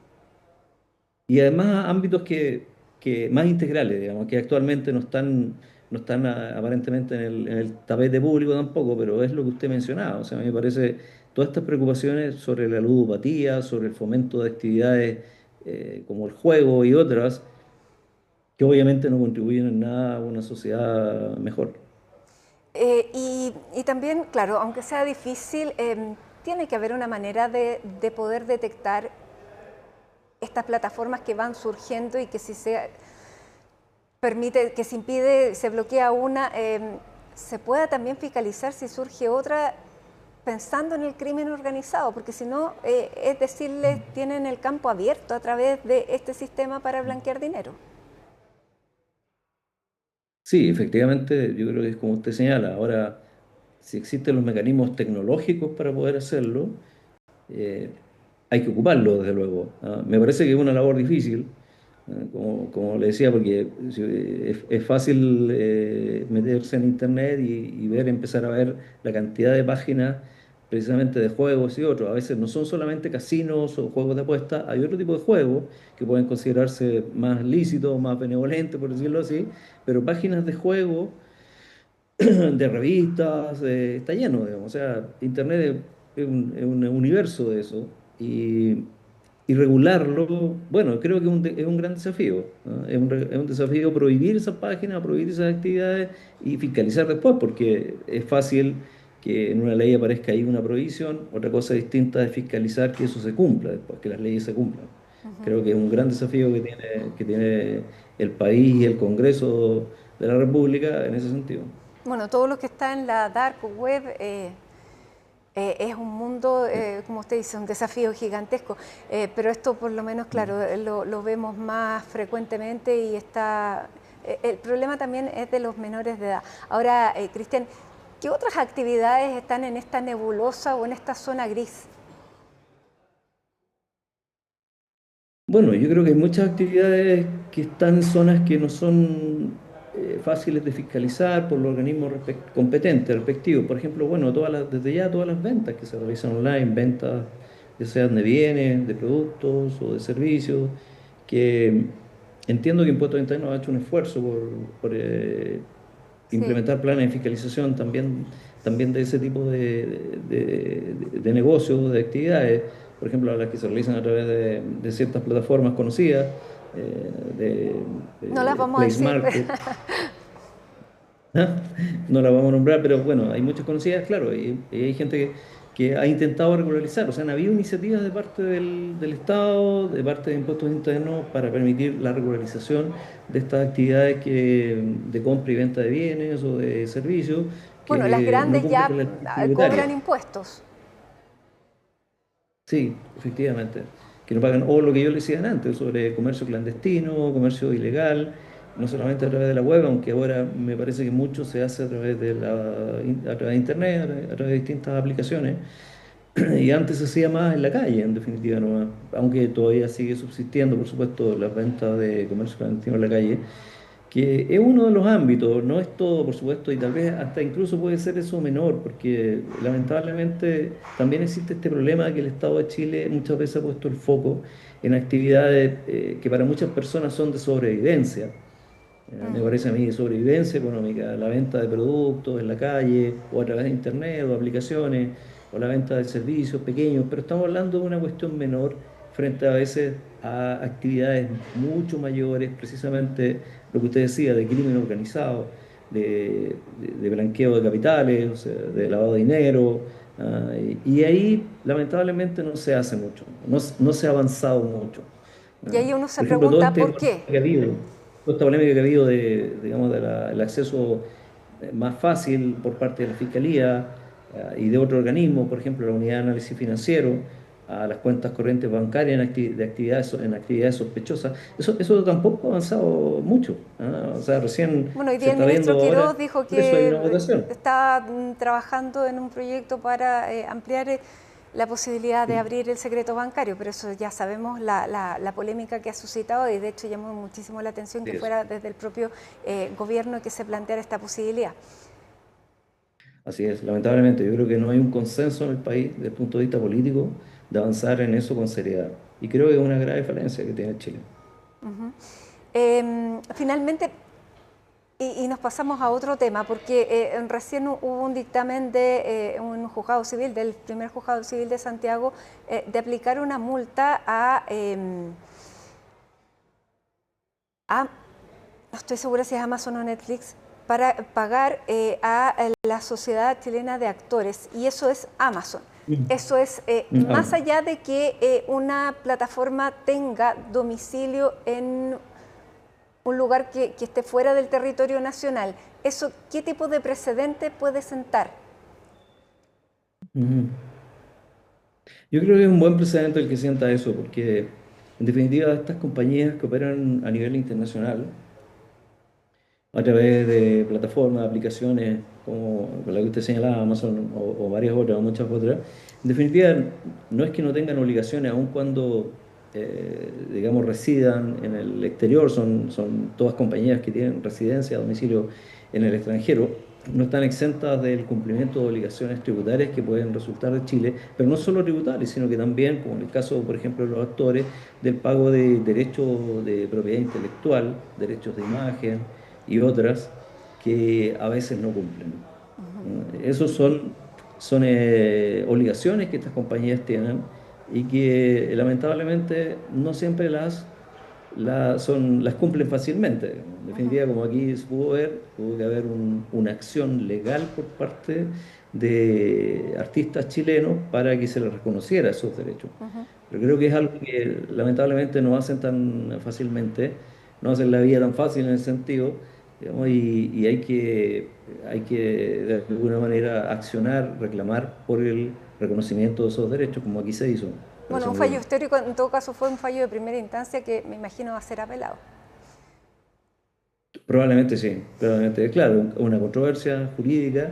además ámbitos que más integrales, digamos, que actualmente no están aparentemente en el tapete público tampoco, pero es lo que usted mencionaba. O sea, a mí me parece todas estas preocupaciones sobre la ludopatía, sobre el fomento de actividades como el juego y otras, que obviamente no contribuyen en nada a una sociedad mejor. Y también, claro, aunque sea difícil, tiene que haber una manera de poder detectar estas plataformas que van surgiendo y que si se permite, que se impide, se bloquea una, se pueda también fiscalizar si surge otra, pensando en el crimen organizado, porque si no, es decirles, tienen el campo abierto a través de este sistema para blanquear dinero. Sí, efectivamente, yo creo que es como usted señala. Ahora, si existen los mecanismos tecnológicos para poder hacerlo, hay que ocuparlo, desde luego. Me parece que es una labor difícil, como le decía, porque es fácil meterse en internet y empezar a ver la cantidad de páginas precisamente de juegos y otros. A veces no son solamente casinos o juegos de apuestas, hay otro tipo de juegos que pueden considerarse más lícitos, más benevolentes, por decirlo así, pero páginas de juego, de revistas, está lleno, digamos. O sea, internet es un universo de eso. Y regularlo, bueno, creo que es un gran desafío, ¿no? Es un desafío prohibir esas páginas, prohibir esas actividades y fiscalizar después, porque es fácil que en una ley aparezca ahí una prohibición. Otra cosa distinta es fiscalizar que eso se cumpla después, que las leyes se cumplan. Creo que es un gran desafío que tiene el país y el Congreso de la República en ese sentido. Bueno, todo lo que está en la dark web es un mundo, como usted dice, un desafío gigantesco, pero esto por lo menos, claro, lo vemos más frecuentemente y está... el problema también es de los menores de edad. Ahora, Cristian, ¿qué otras actividades están en esta nebulosa o en esta zona gris? Bueno, yo creo que hay muchas actividades que están en zonas que no son fáciles de fiscalizar por los organismos competentes, respectivos. Por ejemplo, bueno, desde ya todas las ventas que se realizan online, ventas ya sean de bienes, de productos o de servicios, que entiendo que Impuestos Internos ha hecho un esfuerzo por implementar planes de fiscalización también de ese tipo de negocios, de actividades, por ejemplo, las que se realizan a través de ciertas plataformas conocidas, No las vamos a Play decir. Market. ¿Ah? No las vamos a nombrar, pero bueno, hay muchas conocidas, claro, y hay gente que ha intentado regularizar, o sea, han habido iniciativas de parte del Estado, de parte de Impuestos Internos, para permitir la regularización de estas actividades de compra y venta de bienes o de servicios. Bueno, las grandes no ya cumplen con la ley tributaria. cobran impuestos. Sí, efectivamente, que no pagan, o lo que yo le decía antes, sobre comercio clandestino, comercio ilegal, no solamente a través de la web, aunque ahora me parece que mucho se hace a través a través de internet, a través de distintas aplicaciones, y antes se hacía más en la calle, en definitiva, nomás, aunque todavía sigue subsistiendo, por supuesto, las ventas de comercio clandestino en la calle, que es uno de los ámbitos, no es todo, por supuesto, y tal vez hasta incluso puede ser eso menor, porque lamentablemente también existe este problema que el Estado de Chile muchas veces ha puesto el foco en actividades que para muchas personas son de sobrevivencia. Me parece a mí, de sobrevivencia económica, la venta de productos en la calle, o a través de internet, o aplicaciones, o la venta de servicios pequeños, pero estamos hablando de una cuestión menor frente a veces a actividades mucho mayores, precisamente lo que usted decía, de crimen organizado, de blanqueo de capitales, o sea, de lavado de dinero, y ahí lamentablemente no se hace mucho, no se ha avanzado mucho. Y ahí uno se Por ejemplo, pregunta por qué. Toda esta polémica que ha habido digamos, el acceso más fácil por parte de la Fiscalía y de otro organismo, por ejemplo la Unidad de Análisis Financiero, a las cuentas corrientes bancarias en actividades sospechosas, eso tampoco ha avanzado mucho. O sea, recién Bueno, hoy se día el está ministro viendo Quiroz ahora, dijo por eso hay que una votación. está trabajando en un proyecto para ampliar la posibilidad de abrir el secreto bancario, pero eso ya sabemos la polémica que ha suscitado, y de hecho llamó muchísimo la atención que fuera desde el propio gobierno que se planteara esta posibilidad. Así es, lamentablemente yo creo que no hay un consenso en el país desde el punto de vista político de avanzar en eso con seriedad, y creo que es una grave falencia que tiene Chile. Finalmente, y nos pasamos a otro tema, porque recién hubo un dictamen de un juzgado civil, del primer juzgado civil de Santiago, de aplicar una multa no estoy segura si es Amazon o Netflix, para pagar a la Sociedad Chilena de Actores, y eso es Amazon. Eso es más allá de que una plataforma tenga domicilio en un lugar que esté fuera del territorio nacional. ¿Eso qué tipo de precedente puede sentar? Yo creo que es un buen precedente el que sienta eso, porque en definitiva estas compañías que operan a nivel internacional, a través de plataformas, aplicaciones como la que usted señalaba, Amazon o varias otras, o muchas otras, en definitiva no es que no tengan obligaciones, aun cuando digamos residan en el exterior, son todas compañías que tienen residencia, domicilio en el extranjero, no están exentas del cumplimiento de obligaciones tributarias que pueden resultar de Chile, pero no solo tributarias, sino que también, como en el caso, por ejemplo, de los actores, del pago de derechos de propiedad intelectual, derechos de imagen y otras que a veces no cumplen. Esos son obligaciones que estas compañías tienen y que lamentablemente no siempre las cumplen fácilmente. En definitiva, como aquí se pudo ver, tuvo que haber una acción legal por parte de artistas chilenos para que se les reconociera esos derechos. Pero creo que es algo que lamentablemente no hacen tan fácilmente, no hacen la vida tan fácil en ese sentido, digamos, y hay que de alguna manera accionar, reclamar por el reconocimiento de esos derechos, como aquí se hizo. Bueno, un fallo histórico, en todo caso fue un fallo de primera instancia que me imagino va a ser apelado. Probablemente sí, probablemente, claro, una controversia jurídica,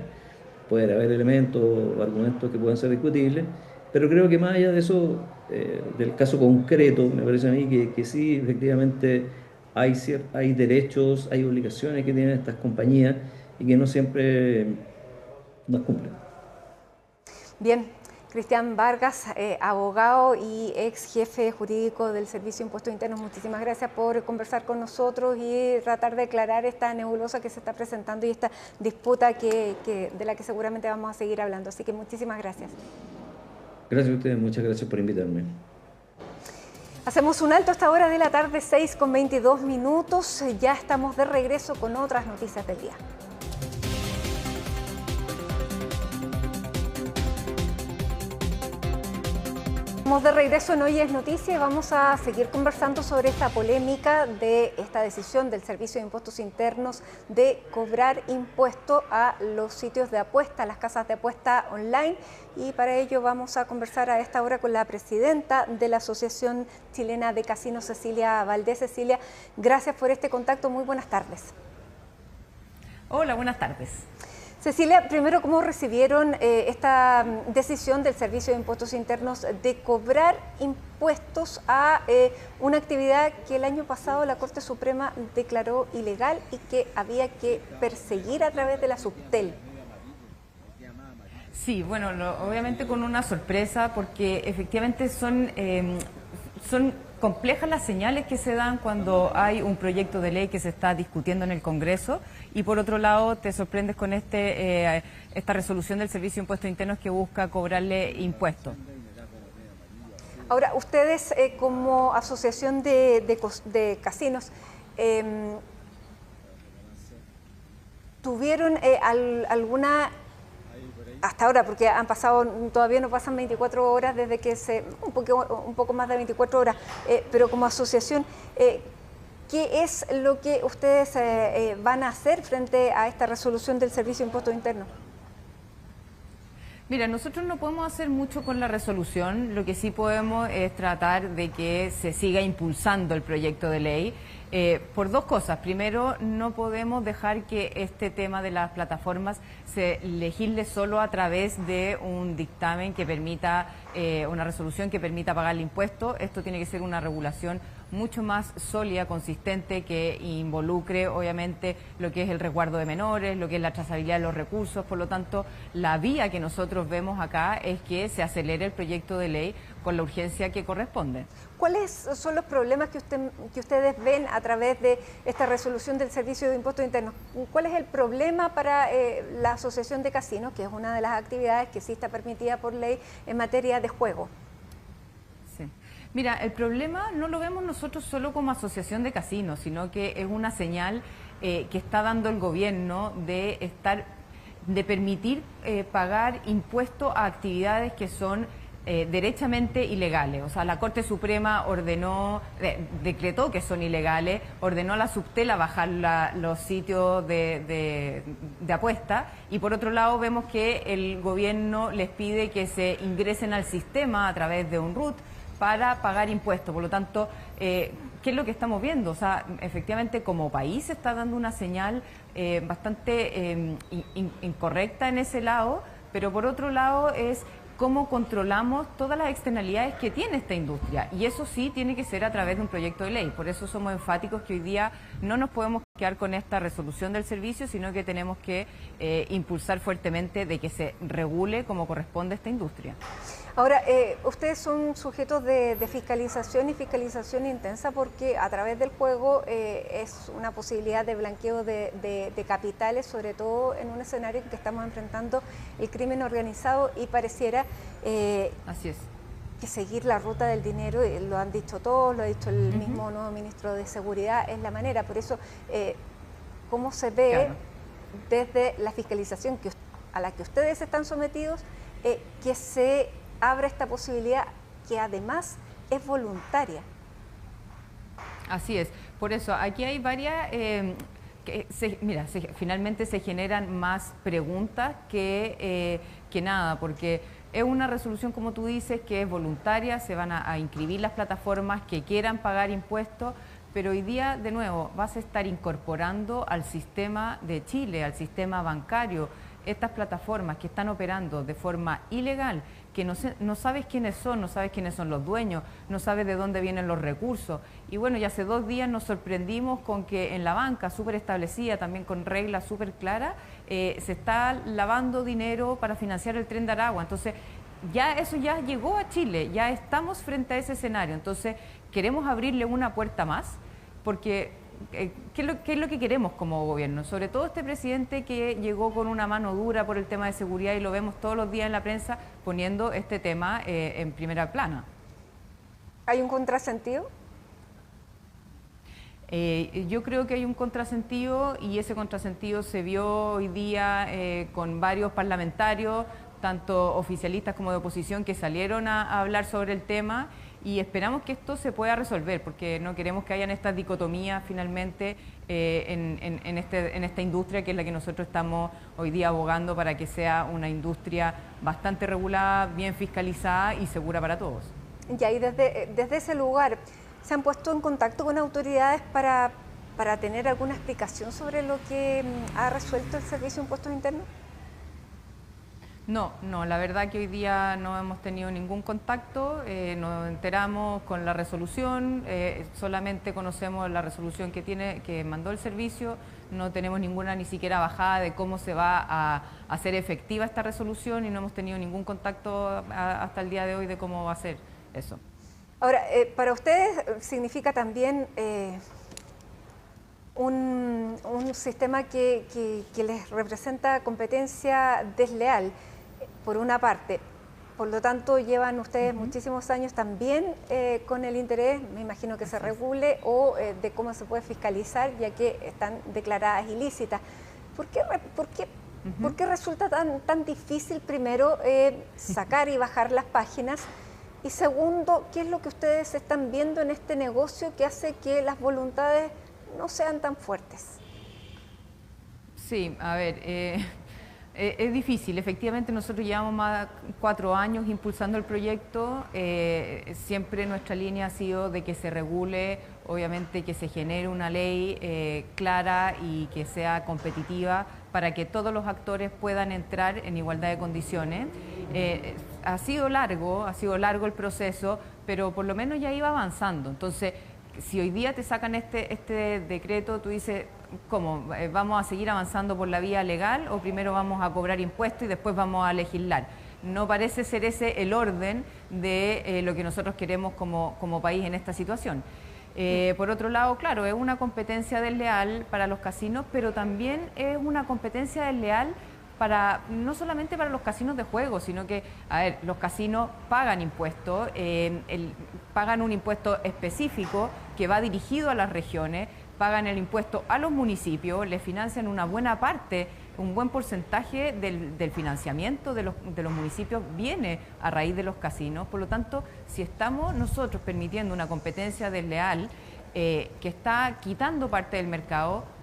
puede haber elementos o argumentos que puedan ser discutibles, pero creo que más allá de eso, del caso concreto, me parece a mí que sí, efectivamente hay derechos, hay obligaciones que tienen estas compañías y que no siempre nos cumplen. Bien, Cristian Vargas, abogado y ex jefe jurídico del Servicio de Impuestos Internos, muchísimas gracias por conversar con nosotros y tratar de aclarar esta nebulosa que se está presentando y esta disputa de la que seguramente vamos a seguir hablando. Así que muchísimas gracias. Gracias a ustedes, muchas gracias por invitarme. Hacemos un alto a esta hora de la tarde, 6:22. Ya estamos de regreso con otras noticias del día. Estamos de regreso en Hoy es Noticia y vamos a seguir conversando sobre esta polémica de esta decisión del Servicio de Impuestos Internos de cobrar impuesto a los sitios de apuesta, a las casas de apuesta online. Y para ello vamos a conversar a esta hora con la presidenta de la Asociación Chilena de Casinos, Cecilia Valdés. Cecilia, gracias por este contacto. Muy buenas tardes. Hola, buenas tardes. Cecilia, primero, ¿cómo recibieron esta decisión del Servicio de Impuestos Internos de cobrar impuestos a una actividad que el año pasado la Corte Suprema declaró ilegal y que había que perseguir a través de la Subtel? Sí, bueno, obviamente con una sorpresa porque efectivamente son complejas las señales que se dan cuando hay un proyecto de ley que se está discutiendo en el Congreso y por otro lado te sorprendes con esta resolución del Servicio de Impuestos Internos que busca cobrarle impuestos. Ahora, ustedes como asociación de casinos, ¿tuvieron alguna... hasta ahora, porque han pasado, todavía no pasan 24 horas desde que un poco más de 24 horas, pero como asociación, ¿qué es lo que ustedes van a hacer frente a esta resolución del Servicio de Impuestos Internos? Mira, nosotros no podemos hacer mucho con la resolución, lo que sí podemos es tratar de que se siga impulsando el proyecto de ley. Por dos cosas. Primero, no podemos dejar que este tema de las plataformas se legisle solo a través de un dictamen que permita, una resolución que permita pagar el impuesto. Esto tiene que ser una regulación mucho más sólida, consistente, que involucre obviamente lo que es el resguardo de menores, lo que es la trazabilidad de los recursos. Por lo tanto, la vía que nosotros vemos acá es que se acelere el proyecto de ley con la urgencia que corresponde. ¿Cuáles son los problemas que ustedes ven a través de esta resolución del Servicio de Impuestos Internos? ¿Cuál es el problema para la Asociación de Casinos, que es una de las actividades que sí está permitida por ley en materia de juego? Sí. Mira, el problema no lo vemos nosotros solo como asociación de casinos, sino que es una señal que está dando el gobierno de permitir pagar impuestos a actividades que son derechamente ilegales. O sea, la Corte Suprema decretó que son ilegales, ordenó a la Subtel a bajar los sitios de apuesta y por otro lado vemos que el gobierno les pide que se ingresen al sistema a través de un RUT para pagar impuestos. Por lo tanto, ¿qué es lo que estamos viendo? O sea, efectivamente como país se está dando una señal bastante incorrecta en ese lado, pero por otro lado es cómo controlamos todas las externalidades que tiene esta industria. Y eso sí tiene que ser a través de un proyecto de ley. Por eso somos enfáticos que hoy día no nos podemos quedar con esta resolución del servicio, sino que tenemos que impulsar fuertemente de que se regule como corresponde a esta industria. Ahora, ustedes son sujetos de fiscalización y fiscalización intensa porque a través del juego es una posibilidad de blanqueo de capitales, sobre todo en un escenario en que estamos enfrentando el crimen organizado y pareciera Así es. que seguir la ruta del dinero, lo han dicho todos, lo ha dicho el mismo nuevo ministro de Seguridad, es la manera. Por eso, ¿cómo se ve desde la fiscalización a la que ustedes están sometidos que se abra esta posibilidad que además es voluntaria? Así es, por eso aquí hay varias, finalmente se generan más preguntas que nada, porque es una resolución, como tú dices, que es voluntaria, se van a inscribir las plataformas que quieran pagar impuestos, pero hoy día, de nuevo, vas a estar incorporando al sistema de Chile, al sistema bancario, estas plataformas que están operando de forma ilegal, que no sabes quiénes son, no sabes quiénes son los dueños, no sabes de dónde vienen los recursos. Y bueno, ya hace 2 días nos sorprendimos con que en la banca súper establecida, también con reglas súper claras, se está lavando dinero para financiar el Tren de Aragua. Entonces, ya eso ya llegó a Chile, ya estamos frente a ese escenario. Entonces, queremos abrirle una puerta más, porque ¿qué es lo que queremos como gobierno? Sobre todo este presidente que llegó con una mano dura por el tema de seguridad, y lo vemos todos los días en la prensa poniendo este tema en primera plana. ¿Hay un contrasentido? Yo creo que hay un contrasentido, y ese contrasentido se vio hoy día con varios parlamentarios, tanto oficialistas como de oposición, que salieron a hablar sobre el tema, y esperamos que esto se pueda resolver, porque no queremos que hayan estas dicotomías finalmente en esta industria, que es la que nosotros estamos hoy día abogando para que sea una industria bastante regulada, bien fiscalizada y segura para todos. Y ahí desde ese lugar, ¿se han puesto en contacto con autoridades para tener alguna explicación sobre lo que ha resuelto el Servicio de Impuestos Internos? No, la verdad que hoy día no hemos tenido ningún contacto, nos enteramos con la resolución, solamente conocemos la resolución que mandó el servicio, no tenemos ninguna ni siquiera bajada de cómo se va a hacer efectiva esta resolución, y no hemos tenido ningún contacto hasta el día de hoy de cómo va a ser eso. Ahora, para ustedes significa también un sistema que les representa competencia desleal, por una parte. Por lo tanto, llevan ustedes muchísimos años también con el interés, me imagino que se regule, o de cómo se puede fiscalizar, ya que están declaradas ilícitas. ¿Por qué resulta tan difícil, primero, sacar y bajar las páginas? Y segundo, ¿qué es lo que ustedes están viendo en este negocio que hace que las voluntades no sean tan fuertes? Sí, a ver, es difícil. Efectivamente, nosotros llevamos más de 4 años impulsando el proyecto. Siempre nuestra línea ha sido de que se regule, obviamente que se genere una ley clara y que sea competitiva para que todos los actores puedan entrar en igualdad de condiciones. Ha sido largo el proceso, pero por lo menos ya iba avanzando. Entonces, si hoy día te sacan este decreto, tú dices, ¿cómo? ¿Vamos a seguir avanzando por la vía legal o primero vamos a cobrar impuestos y después vamos a legislar? No parece ser ese el orden de lo que nosotros queremos como país en esta situación. Por otro lado, claro, es una competencia desleal para los casinos, pero también es una competencia desleal no solamente para los casinos de juego, sino que, a ver, los casinos pagan impuestos, pagan un impuesto específico que va dirigido a las regiones, pagan el impuesto a los municipios, le financian una buena parte, un buen porcentaje del financiamiento de los municipios viene a raíz de los casinos. Por lo tanto, si estamos nosotros permitiendo una competencia desleal que está quitando parte del mercado,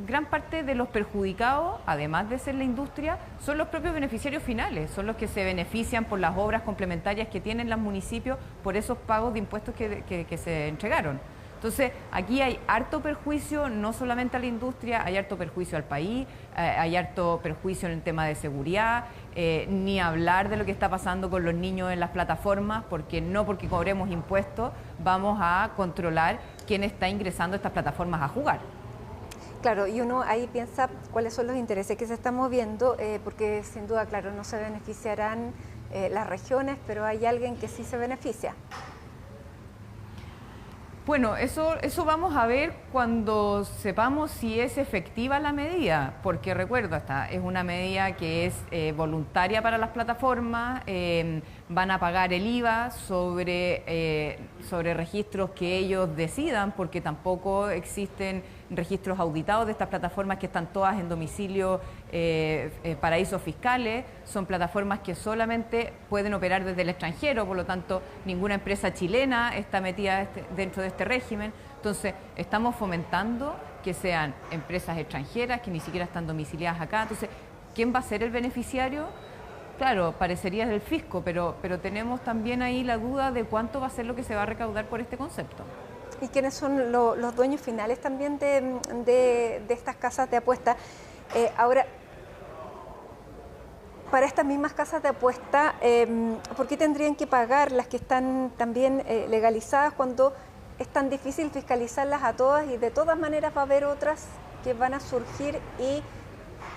gran parte de los perjudicados, además de ser la industria, son los propios beneficiarios finales, son los que se benefician por las obras complementarias que tienen los municipios por esos pagos de impuestos que se entregaron. Entonces, aquí hay harto perjuicio, no solamente a la industria, hay harto perjuicio al país, hay harto perjuicio en el tema de seguridad, ni hablar de lo que está pasando con los niños en las plataformas, porque cobremos impuestos vamos a controlar quién está ingresando a estas plataformas a jugar. Claro, y uno ahí piensa cuáles son los intereses que se están moviendo, porque sin duda, claro, no se beneficiarán las regiones, pero hay alguien que sí se beneficia. Bueno, eso vamos a ver cuando sepamos si es efectiva la medida, porque recuerda, es una medida que es voluntaria para las plataformas, van a pagar el IVA sobre registros que ellos decidan, porque tampoco existen registros auditados de estas plataformas que están todas en domicilio, paraísos fiscales, son plataformas que solamente pueden operar desde el extranjero, por lo tanto ninguna empresa chilena está metida dentro de este régimen. Entonces estamos fomentando que sean empresas extranjeras que ni siquiera están domiciliadas acá. Entonces, ¿quién va a ser el beneficiario? Claro, parecería el fisco, pero tenemos también ahí la duda de cuánto va a ser lo que se va a recaudar por este concepto. ¿Y quiénes son los dueños finales también de estas casas de apuestas? Ahora, para estas mismas casas de apuesta, ¿por qué tendrían que pagar las que están también legalizadas cuando es tan difícil fiscalizarlas a todas y de todas maneras va a haber otras que van a surgir y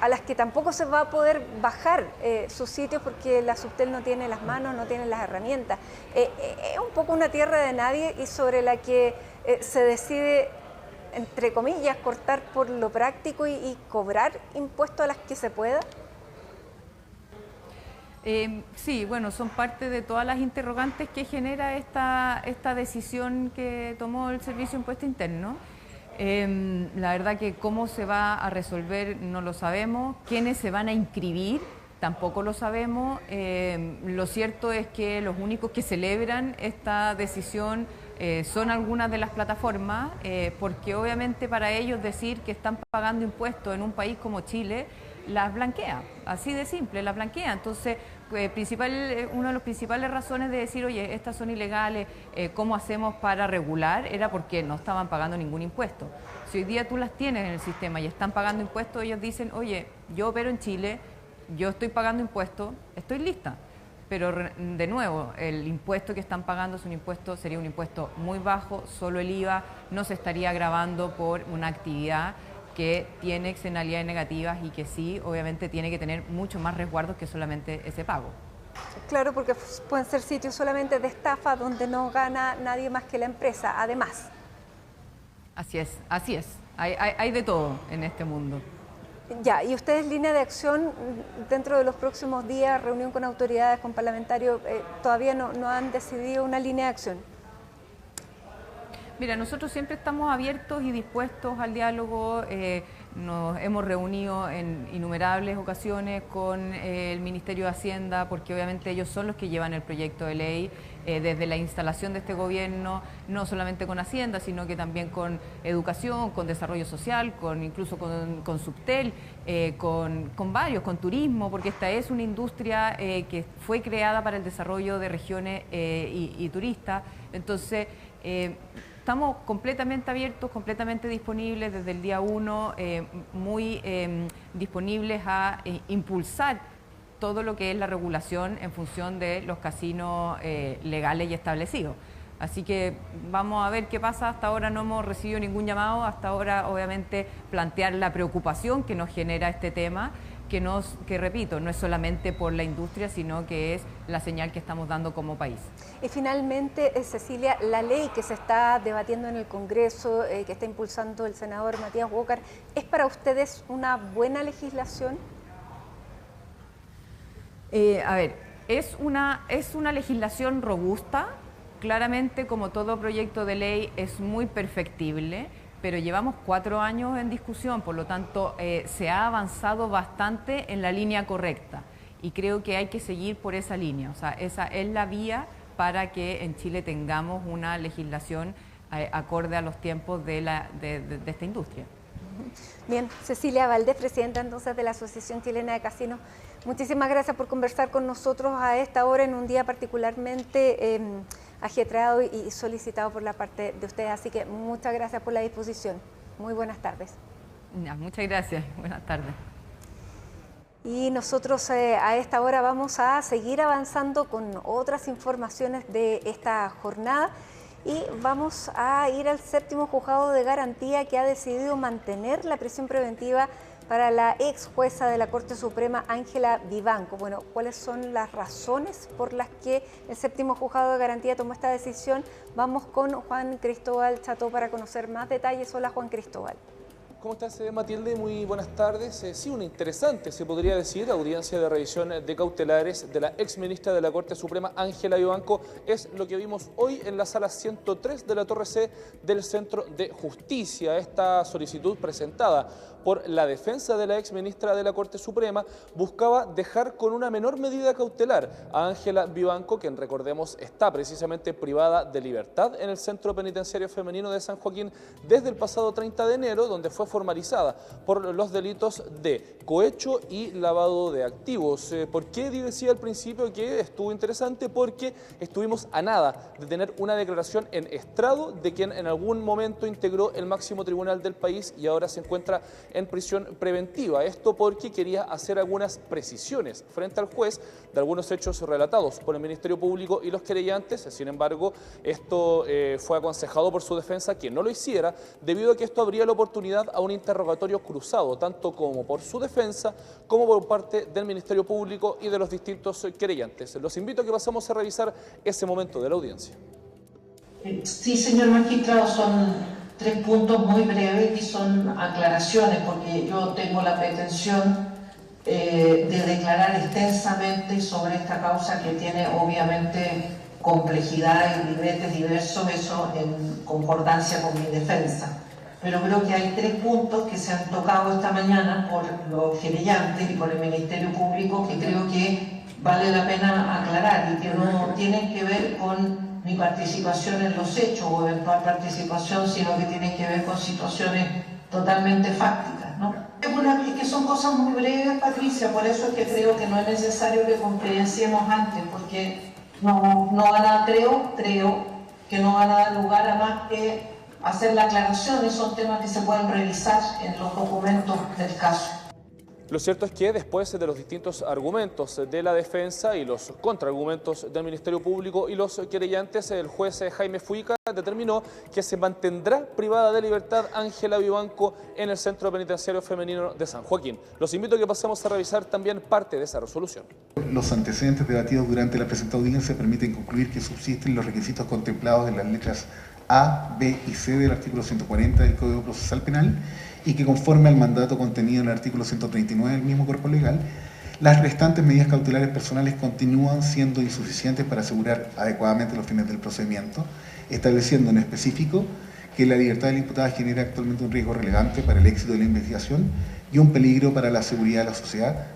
a las que tampoco se va a poder bajar sus sitios porque la Subtel no tiene las manos, no tiene las herramientas? Es un poco una tierra de nadie y sobre la que se decide, entre comillas, cortar por lo práctico y cobrar impuestos a las que se pueda. Sí, bueno, son parte de todas las interrogantes que genera esta decisión que tomó el Servicio de Impuesto Interno. La verdad que cómo se va a resolver no lo sabemos, quiénes se van a inscribir tampoco lo sabemos. Lo cierto es que los únicos que celebran esta decisión son algunas de las plataformas, porque obviamente para ellos decir que están pagando impuestos en un país como Chile las blanquea, así de simple, las blanquea. Entonces, una de las principales razones de decir, oye, estas son ilegales, ¿cómo hacemos para regular? Era porque no estaban pagando ningún impuesto. Si hoy día tú las tienes en el sistema y están pagando impuestos, ellos dicen, oye, yo opero en Chile, yo estoy pagando impuestos, estoy lista. Pero de nuevo, el impuesto que están pagando sería un impuesto muy bajo, solo el IVA, no se estaría gravando por una actividad que tiene externalidades negativas y que sí, obviamente, tiene que tener mucho más resguardos que solamente ese pago. Claro, porque pueden ser sitios solamente de estafa donde no gana nadie más que la empresa, además. Así es, así es. Hay de todo en este mundo. Ya, y ustedes, línea de acción, dentro de los próximos días, reunión con autoridades, con parlamentarios, todavía no han decidido una línea de acción. Mira, nosotros siempre estamos abiertos y dispuestos al diálogo. Nos hemos reunido en innumerables ocasiones con el Ministerio de Hacienda, porque obviamente ellos son los que llevan el proyecto de ley desde la instalación de este gobierno, no solamente con Hacienda, sino que también con Educación, con Desarrollo Social, incluso con Subtel, con varios, con Turismo, porque esta es una industria que fue creada para el desarrollo de regiones y turistas. Entonces, estamos completamente abiertos, completamente disponibles desde el día 1, muy disponibles a impulsar todo lo que es la regulación en función de los casinos legales y establecidos. Así que vamos a ver qué pasa. Hasta ahora no hemos recibido ningún llamado, hasta ahora obviamente plantear la preocupación que nos genera este tema, que repito, no es solamente por la industria, sino que es la señal que estamos dando como país. Y finalmente, Cecilia, la ley que se está debatiendo en el Congreso, que está impulsando el senador Matías Walker, ¿es para ustedes una buena legislación? A ver, es una legislación robusta. Claramente, como todo proyecto de ley, es muy perfectible, pero llevamos 4 años en discusión, por lo tanto se ha avanzado bastante en la línea correcta y creo que hay que seguir por esa línea. O sea, esa es la vía para que en Chile tengamos una legislación acorde a los tiempos de esta industria. Bien, Cecilia Valdés, presidenta entonces de la Asociación Chilena de Casinos, muchísimas gracias por conversar con nosotros a esta hora en un día particularmente ajetreado y solicitado por la parte de ustedes, así que muchas gracias por la disposición. Muy buenas tardes. Muchas gracias, buenas tardes. Y nosotros a esta hora vamos a seguir avanzando con otras informaciones de esta jornada y vamos a ir al 7º Juzgado de Garantía, que ha decidido mantener la prisión preventiva para la ex jueza de la Corte Suprema, Ángela Vivanco. Bueno, ¿cuáles son las razones por las que el 7º Juzgado de Garantía tomó esta decisión? Vamos con Juan Cristóbal Cható para conocer más detalles. Hola, Juan Cristóbal. ¿Cómo estás, Matilde? Muy buenas tardes. Sí, una interesante, se podría decir, audiencia de revisión de cautelares de la exministra de la Corte Suprema, Ángela Vivanco, es lo que vimos hoy en la sala 103 de la Torre C del Centro de Justicia. Esta solicitud presentada por la defensa de la exministra de la Corte Suprema buscaba dejar con una menor medida cautelar a Ángela Vivanco, quien, recordemos, está precisamente privada de libertad en el Centro Penitenciario Femenino de San Joaquín desde el pasado 30 de enero, donde fue formalizada por los delitos de cohecho y lavado de activos. ¿Por qué decía al principio que estuvo interesante? Porque estuvimos a nada de tener una declaración en estrado de quien en algún momento integró el máximo tribunal del país y ahora se encuentra en prisión preventiva. Esto porque quería hacer algunas precisiones frente al juez de algunos hechos relatados por el Ministerio Público y los querellantes. Sin embargo, esto fue aconsejado por su defensa que no lo hiciera, debido a que esto abría la oportunidad a un interrogatorio cruzado, tanto como por su defensa como por parte del Ministerio Público y de los distintos querellantes. Los invito a que pasemos a revisar ese momento de la audiencia. Sí, señor magistrado, son 3 puntos muy breves y son aclaraciones, porque yo tengo la pretensión de declarar extensamente sobre esta causa que tiene obviamente complejidad y libretes diversos, eso en concordancia con mi defensa. Pero creo que hay 3 puntos que se han tocado esta mañana por los querellantes y por el Ministerio Público que creo que vale la pena aclarar y que no tienen que ver con mi participación en los hechos o eventual participación, sino que tienen que ver con situaciones totalmente fácticas, ¿no? Es que son cosas muy breves, Patricia, por eso es que creo que no es necesario que conferenciemos antes, porque no va a nada, creo que no va a dar lugar a más que hacer la aclaración, y son temas que se pueden revisar en los documentos del caso. Lo cierto es que después de los distintos argumentos de la defensa y los contraargumentos del Ministerio Público y los querellantes, el juez Jaime Fuica determinó que se mantendrá privada de libertad Ángela Vivanco en el Centro Penitenciario Femenino de San Joaquín. Los invito a que pasemos a revisar también parte de esa resolución. Los antecedentes debatidos durante la presente audiencia permiten concluir que subsisten los requisitos contemplados en las letras A, B y C del artículo 140 del Código Procesal Penal y que conforme al mandato contenido en el artículo 139 del mismo cuerpo legal, las restantes medidas cautelares personales continúan siendo insuficientes para asegurar adecuadamente los fines del procedimiento, estableciendo en específico que la libertad de la imputada genera actualmente un riesgo relevante para el éxito de la investigación y un peligro para la seguridad de la sociedad.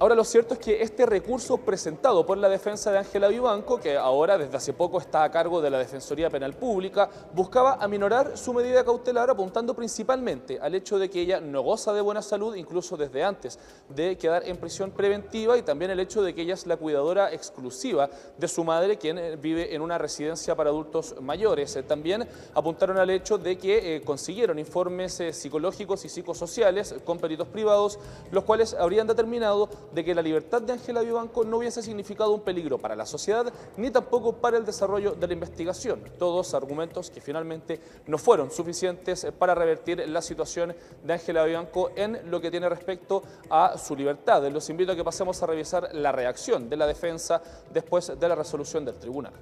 Ahora, lo cierto es que este recurso presentado por la defensa de Ángela Vivanco, que ahora desde hace poco está a cargo de la Defensoría Penal Pública, buscaba aminorar su medida cautelar apuntando principalmente al hecho de que ella no goza de buena salud, incluso desde antes de quedar en prisión preventiva, y también el hecho de que ella es la cuidadora exclusiva de su madre, quien vive en una residencia para adultos mayores. También apuntaron al hecho de que consiguieron informes psicológicos y psicosociales con peritos privados, los cuales habrían determinado de que la libertad de Ángela Vivanco no hubiese significado un peligro para la sociedad ni tampoco para el desarrollo de la investigación. Todos argumentos que finalmente no fueron suficientes para revertir la situación de Ángela Vivanco en lo que tiene respecto a su libertad. Los invito a que pasemos a revisar la reacción de la defensa después de la resolución del tribunal.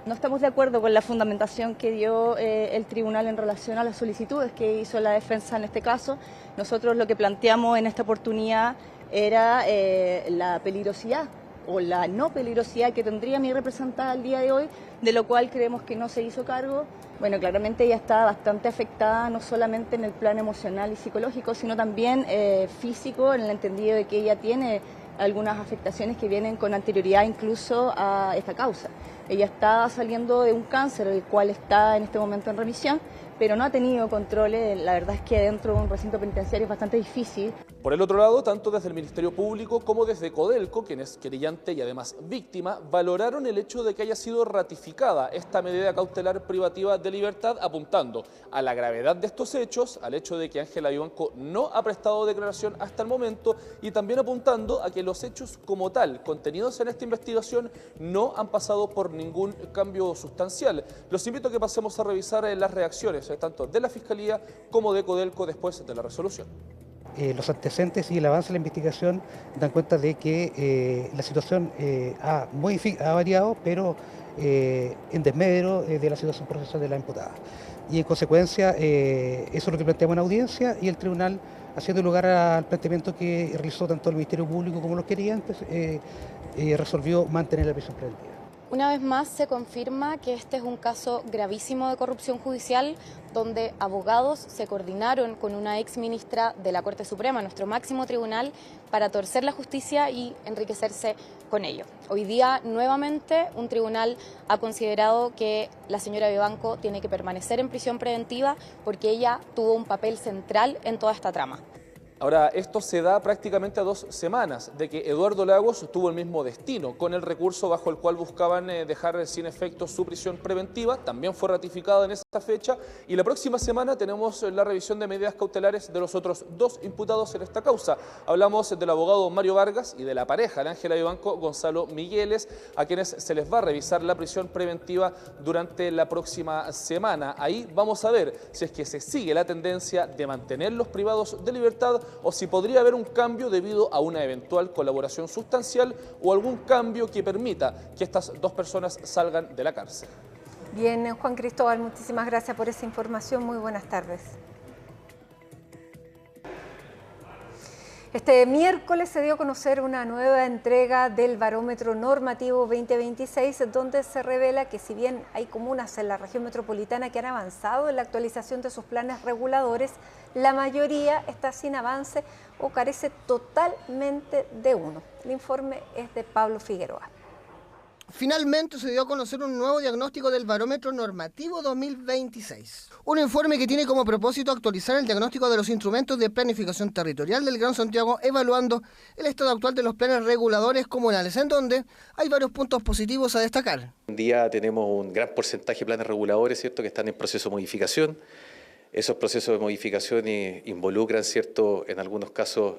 No estamos de acuerdo con la fundamentación que dio el tribunal en relación a las solicitudes que hizo la defensa en este caso. Nosotros lo que planteamos en esta oportunidad era la peligrosidad o la no peligrosidad que tendría mi representada el día de hoy, de lo cual creemos que no se hizo cargo. Bueno, claramente ella está bastante afectada, no solamente en el plano emocional y psicológico, sino también físico, en el entendido de que ella tiene algunas afectaciones que vienen con anterioridad incluso a esta causa. Ella está saliendo de un cáncer, el cual está en este momento en remisión, pero no ha tenido controles. La verdad es que dentro de un recinto penitenciario es bastante difícil. Por el otro lado, tanto desde el Ministerio Público como desde Codelco, quien es querellante y además víctima, valoraron el hecho de que haya sido ratificada esta medida cautelar privativa de libertad, apuntando a la gravedad de estos hechos, al hecho de que Ángela Vivanco no ha prestado declaración hasta el momento y también apuntando a que los hechos como tal, contenidos en esta investigación, no han pasado por ningún cambio sustancial. Los invito a que pasemos a revisar las reacciones tanto de la Fiscalía como de Codelco después de la resolución. Los antecedentes y el avance de la investigación dan cuenta de que la situación ha variado, pero en desmedro de la situación procesal de la imputada. Y en consecuencia, eso es lo que planteamos en audiencia, y el tribunal, haciendo lugar al planteamiento que realizó tanto el Ministerio Público como los querellantes, resolvió mantener la prisión preventiva. Una vez más se confirma que este es un caso gravísimo de corrupción judicial, donde abogados se coordinaron con una exministra de la Corte Suprema, nuestro máximo tribunal, para torcer la justicia y enriquecerse con ello. Hoy día, nuevamente, un tribunal ha considerado que la señora Vivanco tiene que permanecer en prisión preventiva porque ella tuvo un papel central en toda esta trama. Ahora, esto se da prácticamente a 2 semanas de que Eduardo Lagos tuvo el mismo destino, con el recurso bajo el cual buscaban dejar sin efecto su prisión preventiva. También fue ratificada en esa fecha y la próxima semana tenemos la revisión de medidas cautelares de los otros 2 imputados en esta causa. Hablamos del abogado Mario Vargas y de la pareja de Ángela Vivanco, Gonzalo Migueles, a quienes se les va a revisar la prisión preventiva durante la próxima semana. Ahí vamos a ver si es que se sigue la tendencia de mantenerlos privados de libertad o si podría haber un cambio debido a una eventual colaboración sustancial o algún cambio que permita que estas 2 personas salgan de la cárcel. Bien, Juan Cristóbal, muchísimas gracias por esa información. Muy buenas tardes. Este miércoles se dio a conocer una nueva entrega del Barómetro Normativo 2026, donde se revela que si bien hay comunas en la región metropolitana que han avanzado en la actualización de sus planes reguladores, la mayoría está sin avance o carece totalmente de uno. El informe es de Pablo Figueroa. Finalmente se dio a conocer un nuevo diagnóstico del Barómetro Normativo 2026. Un informe que tiene como propósito actualizar el diagnóstico de los instrumentos de planificación territorial del Gran Santiago, evaluando el estado actual de los planes reguladores comunales, en donde hay varios puntos positivos a destacar. Hoy en día tenemos un gran porcentaje de planes reguladores, ¿cierto?, que están en proceso de modificación. Esos procesos de modificación involucran, ¿cierto?, en algunos casos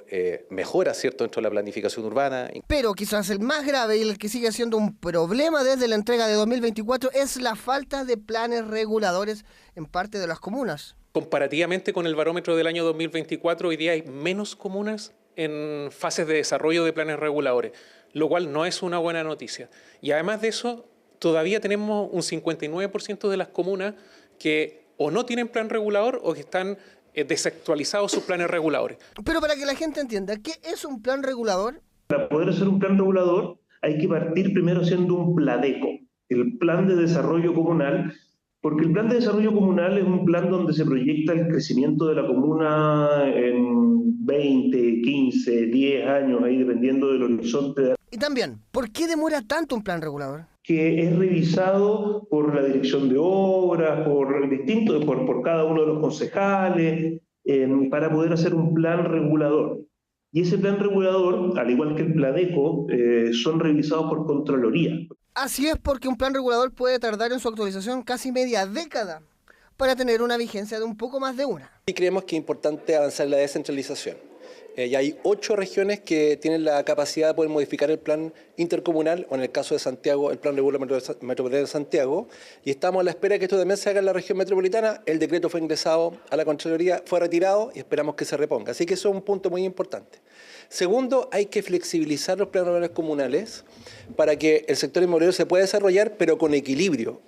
mejoras, ¿cierto?, dentro de la planificación urbana. Pero quizás el más grave y el que sigue siendo un problema desde la entrega de 2024 es la falta de planes reguladores en parte de las comunas. Comparativamente con el barómetro del año 2024, hoy día hay menos comunas en fases de desarrollo de planes reguladores, lo cual no es una buena noticia. Y además de eso, todavía tenemos un 59% de las comunas que o no tienen plan regulador o que están desactualizados sus planes reguladores. Pero para que la gente entienda, ¿qué es un plan regulador? Para poder hacer un plan regulador hay que partir primero haciendo un PLADECO, el Plan de Desarrollo Comunal, porque el Plan de Desarrollo Comunal es un plan donde se proyecta el crecimiento de la comuna en 20, 15, 10 años, ahí dependiendo del horizonte de... Y también, ¿por qué demora tanto un plan regulador? Que es revisado por la dirección de obras, por cada uno de los concejales, para poder hacer un plan regulador. Y ese plan regulador, al igual que el PLADECO, son revisados por Contraloría. Así es, porque un plan regulador puede tardar en su actualización casi media década para tener una vigencia de un poco más de una. Y creemos que es importante avanzar en la descentralización. Y hay 8 regiones que tienen la capacidad de poder modificar el plan intercomunal, o en el caso de Santiago, el plan regulador metropolitano de Santiago, y estamos a la espera de que esto también se haga en la región metropolitana. El decreto fue ingresado a la Contraloría, fue retirado y esperamos que se reponga. Así que eso es un punto muy importante. Segundo, hay que flexibilizar los planes reguladores comunales para que el sector inmobiliario se pueda desarrollar, pero con equilibrio,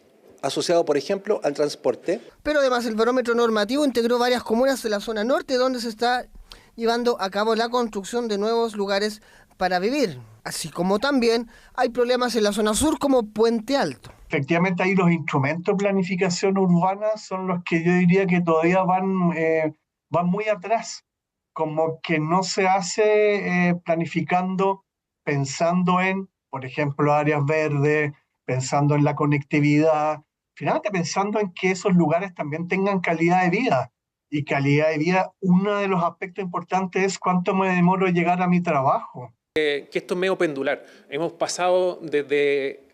asociado, por ejemplo, al transporte. Pero además el barómetro normativo integró varias comunas de la zona norte, donde se está llevando a cabo la construcción de nuevos lugares para vivir, así como también hay problemas en la zona sur como Puente Alto. Efectivamente, ahí los instrumentos de planificación urbana son los que yo diría que todavía van muy atrás, como que no se hace planificando pensando en, por ejemplo, áreas verdes, pensando en la conectividad, finalmente pensando en que esos lugares también tengan calidad de vida. Y calidad de vida, uno de los aspectos importantes es cuánto me demoro en llegar a mi trabajo. Que esto es medio pendular. Hemos pasado desde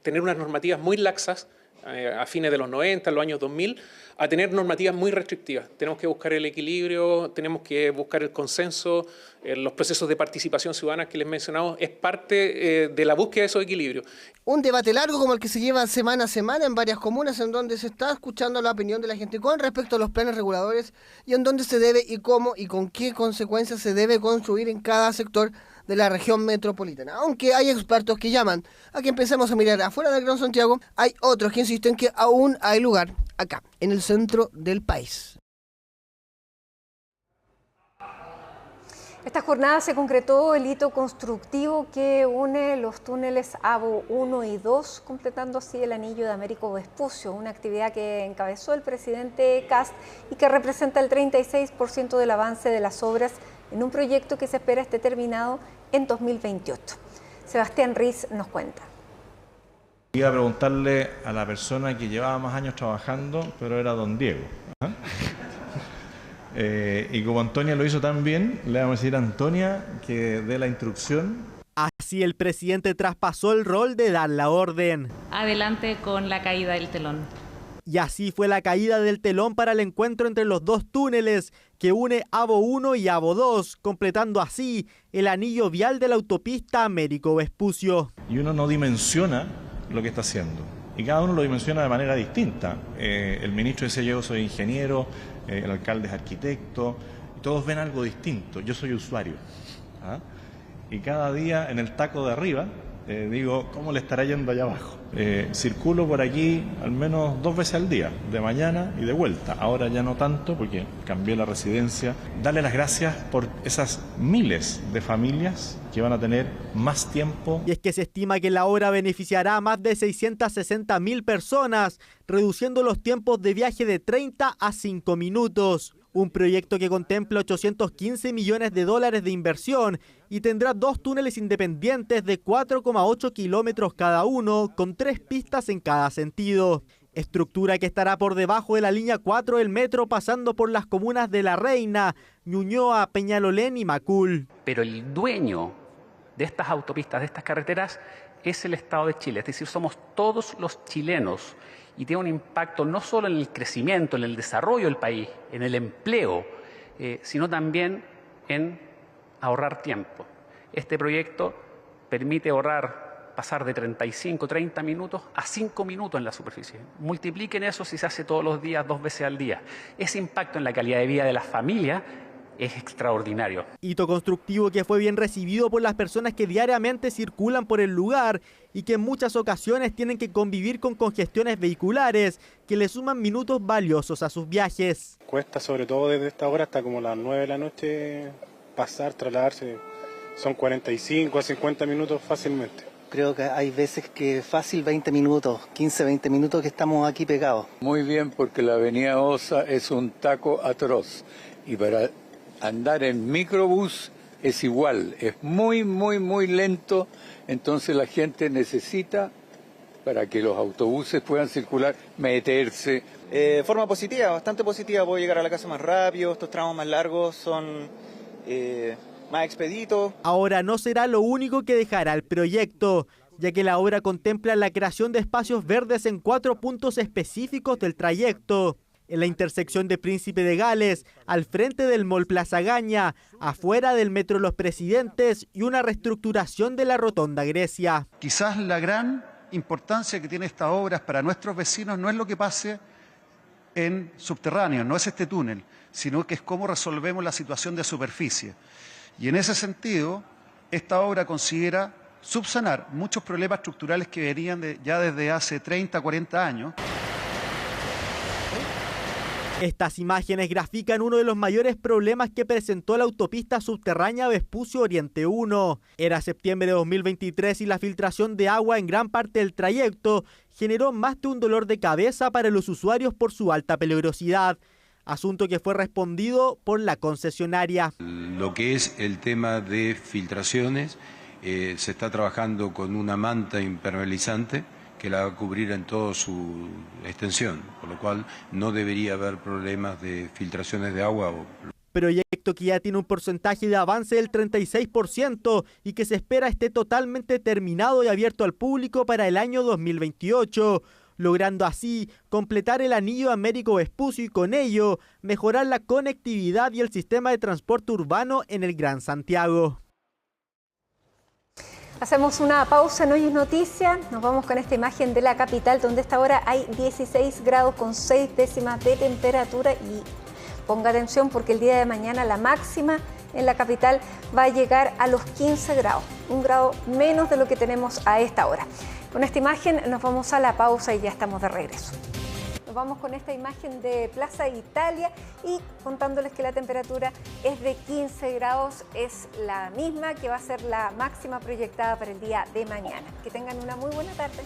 tener unas normativas muy laxas a fines de los 90, en los años 2000, a tener normativas muy restrictivas. Tenemos que buscar el equilibrio, tenemos que buscar el consenso, los procesos de participación ciudadana que les he mencionado, es parte de la búsqueda de esos equilibrios. Un debate largo como el que se lleva semana a semana en varias comunas, en donde se está escuchando la opinión de la gente con respecto a los planes reguladores y en dónde se debe y cómo y con qué consecuencias se debe construir en cada sector de la región metropolitana. Aunque hay expertos que llaman a que empecemos a mirar afuera del Gran Santiago, hay otros que insisten que aún hay lugar acá, en el centro del país. Esta jornada se concretó el hito constructivo que une los túneles AVO 1 y 2, completando así el anillo de Américo Vespucio, una actividad que encabezó el presidente Kast y que representa el 36% del avance de las obras en un proyecto que se espera esté terminado en 2028. Sebastián Riz nos cuenta. Iba a preguntarle a la persona que llevaba más años trabajando, pero era don Diego. Y como Antonia lo hizo tan bien, le vamos a decir a Antonia que dé la instrucción. Así el presidente traspasó el rol de dar la orden. Adelante con la caída del telón. Y así fue la caída del telón para el encuentro entre los dos túneles que une AVO 1 y AVO 2, completando así el anillo vial de la autopista Américo Vespucio. Y uno no dimensiona lo que está haciendo. Y cada uno lo dimensiona de manera distinta. El ministro decía: yo soy ingeniero, el alcalde es arquitecto, y todos ven algo distinto. Yo soy usuario. Y cada día en el taco de arriba digo, ¿cómo le estará yendo allá abajo? Circulo por aquí al menos 2 veces al día, de mañana y de vuelta. Ahora ya no tanto porque cambié la residencia. Darle las gracias por esas miles de familias que van a tener más tiempo. Y es que se estima que la obra beneficiará a más de 660.000 personas, reduciendo los tiempos de viaje de 30 a 5 minutos. Un proyecto que contempla $815 millones de inversión y tendrá 2 túneles independientes de 4,8 kilómetros cada uno, con 3 pistas en cada sentido. Estructura que estará por debajo de la línea 4 del metro, pasando por las comunas de La Reina, Ñuñoa, Peñalolén y Macul. Pero el dueño de estas autopistas, de estas carreteras, es el Estado de Chile. Es decir, somos todos los chilenos. Y tiene un impacto no solo en el crecimiento, en el desarrollo del país, en el empleo, sino también en ahorrar tiempo. Este proyecto permite pasar de 35, 30 minutos a 5 minutos en la superficie. Multipliquen eso si se hace todos los días, 2 veces al día. Ese impacto en la calidad de vida de las familias es extraordinario. Hito constructivo que fue bien recibido por las personas que diariamente circulan por el lugar y que en muchas ocasiones tienen que convivir con congestiones vehiculares que le suman minutos valiosos a sus viajes. Cuesta, sobre todo desde esta hora hasta como las 9 de la noche, trasladarse. Son 45 a 50 minutos fácilmente. Creo que hay veces que fácil 20 minutos, 15, 20 minutos que estamos aquí pegados. Muy bien, porque la avenida Osa es un taco atroz y para andar en microbús es igual, es muy, muy, muy lento, entonces la gente necesita, para que los autobuses puedan circular, meterse. Forma positiva, bastante positiva, puedo llegar a la casa más rápido, estos tramos más largos son más expeditos. Ahora no será lo único que dejará el proyecto, ya que la obra contempla la creación de espacios verdes en 4 puntos específicos del trayecto. En la intersección de Príncipe de Gales, al frente del Mall Plaza Gaña, afuera del Metro Los Presidentes y una reestructuración de la Rotonda Grecia. Quizás la gran importancia que tiene esta obra para nuestros vecinos no es lo que pase en subterráneo, no es este túnel, sino que es cómo resolvemos la situación de superficie. Y en ese sentido, esta obra considera subsanar muchos problemas estructurales que venían ya desde hace 30, 40 años. Estas imágenes grafican uno de los mayores problemas que presentó la autopista subterránea Vespucio Oriente 1. Era septiembre de 2023 y la filtración de agua en gran parte del trayecto generó más de un dolor de cabeza para los usuarios por su alta peligrosidad. Asunto que fue respondido por la concesionaria. Lo que es el tema de filtraciones, se está trabajando con una manta impermeabilizante que la va a cubrir en toda su extensión, por lo cual no debería haber problemas de filtraciones de agua. Proyecto que ya tiene un porcentaje de avance del 36% y que se espera esté totalmente terminado y abierto al público para el año 2028, logrando así completar el anillo Américo Vespucio y con ello mejorar la conectividad y el sistema de transporte urbano en el Gran Santiago. Hacemos una pausa en Hoy es Noticia, nos vamos con esta imagen de la capital donde a esta hora hay 16 grados con 6 décimas de temperatura y ponga atención porque el día de mañana la máxima en la capital va a llegar a los 15 grados, 1 grado menos de lo que tenemos a esta hora. Con esta imagen nos vamos a la pausa y ya estamos de regreso. Nos vamos con esta imagen de Plaza Italia y contándoles que la temperatura es de 15 grados, es la misma que va a ser la máxima proyectada para el día de mañana. Que tengan una muy buena tarde.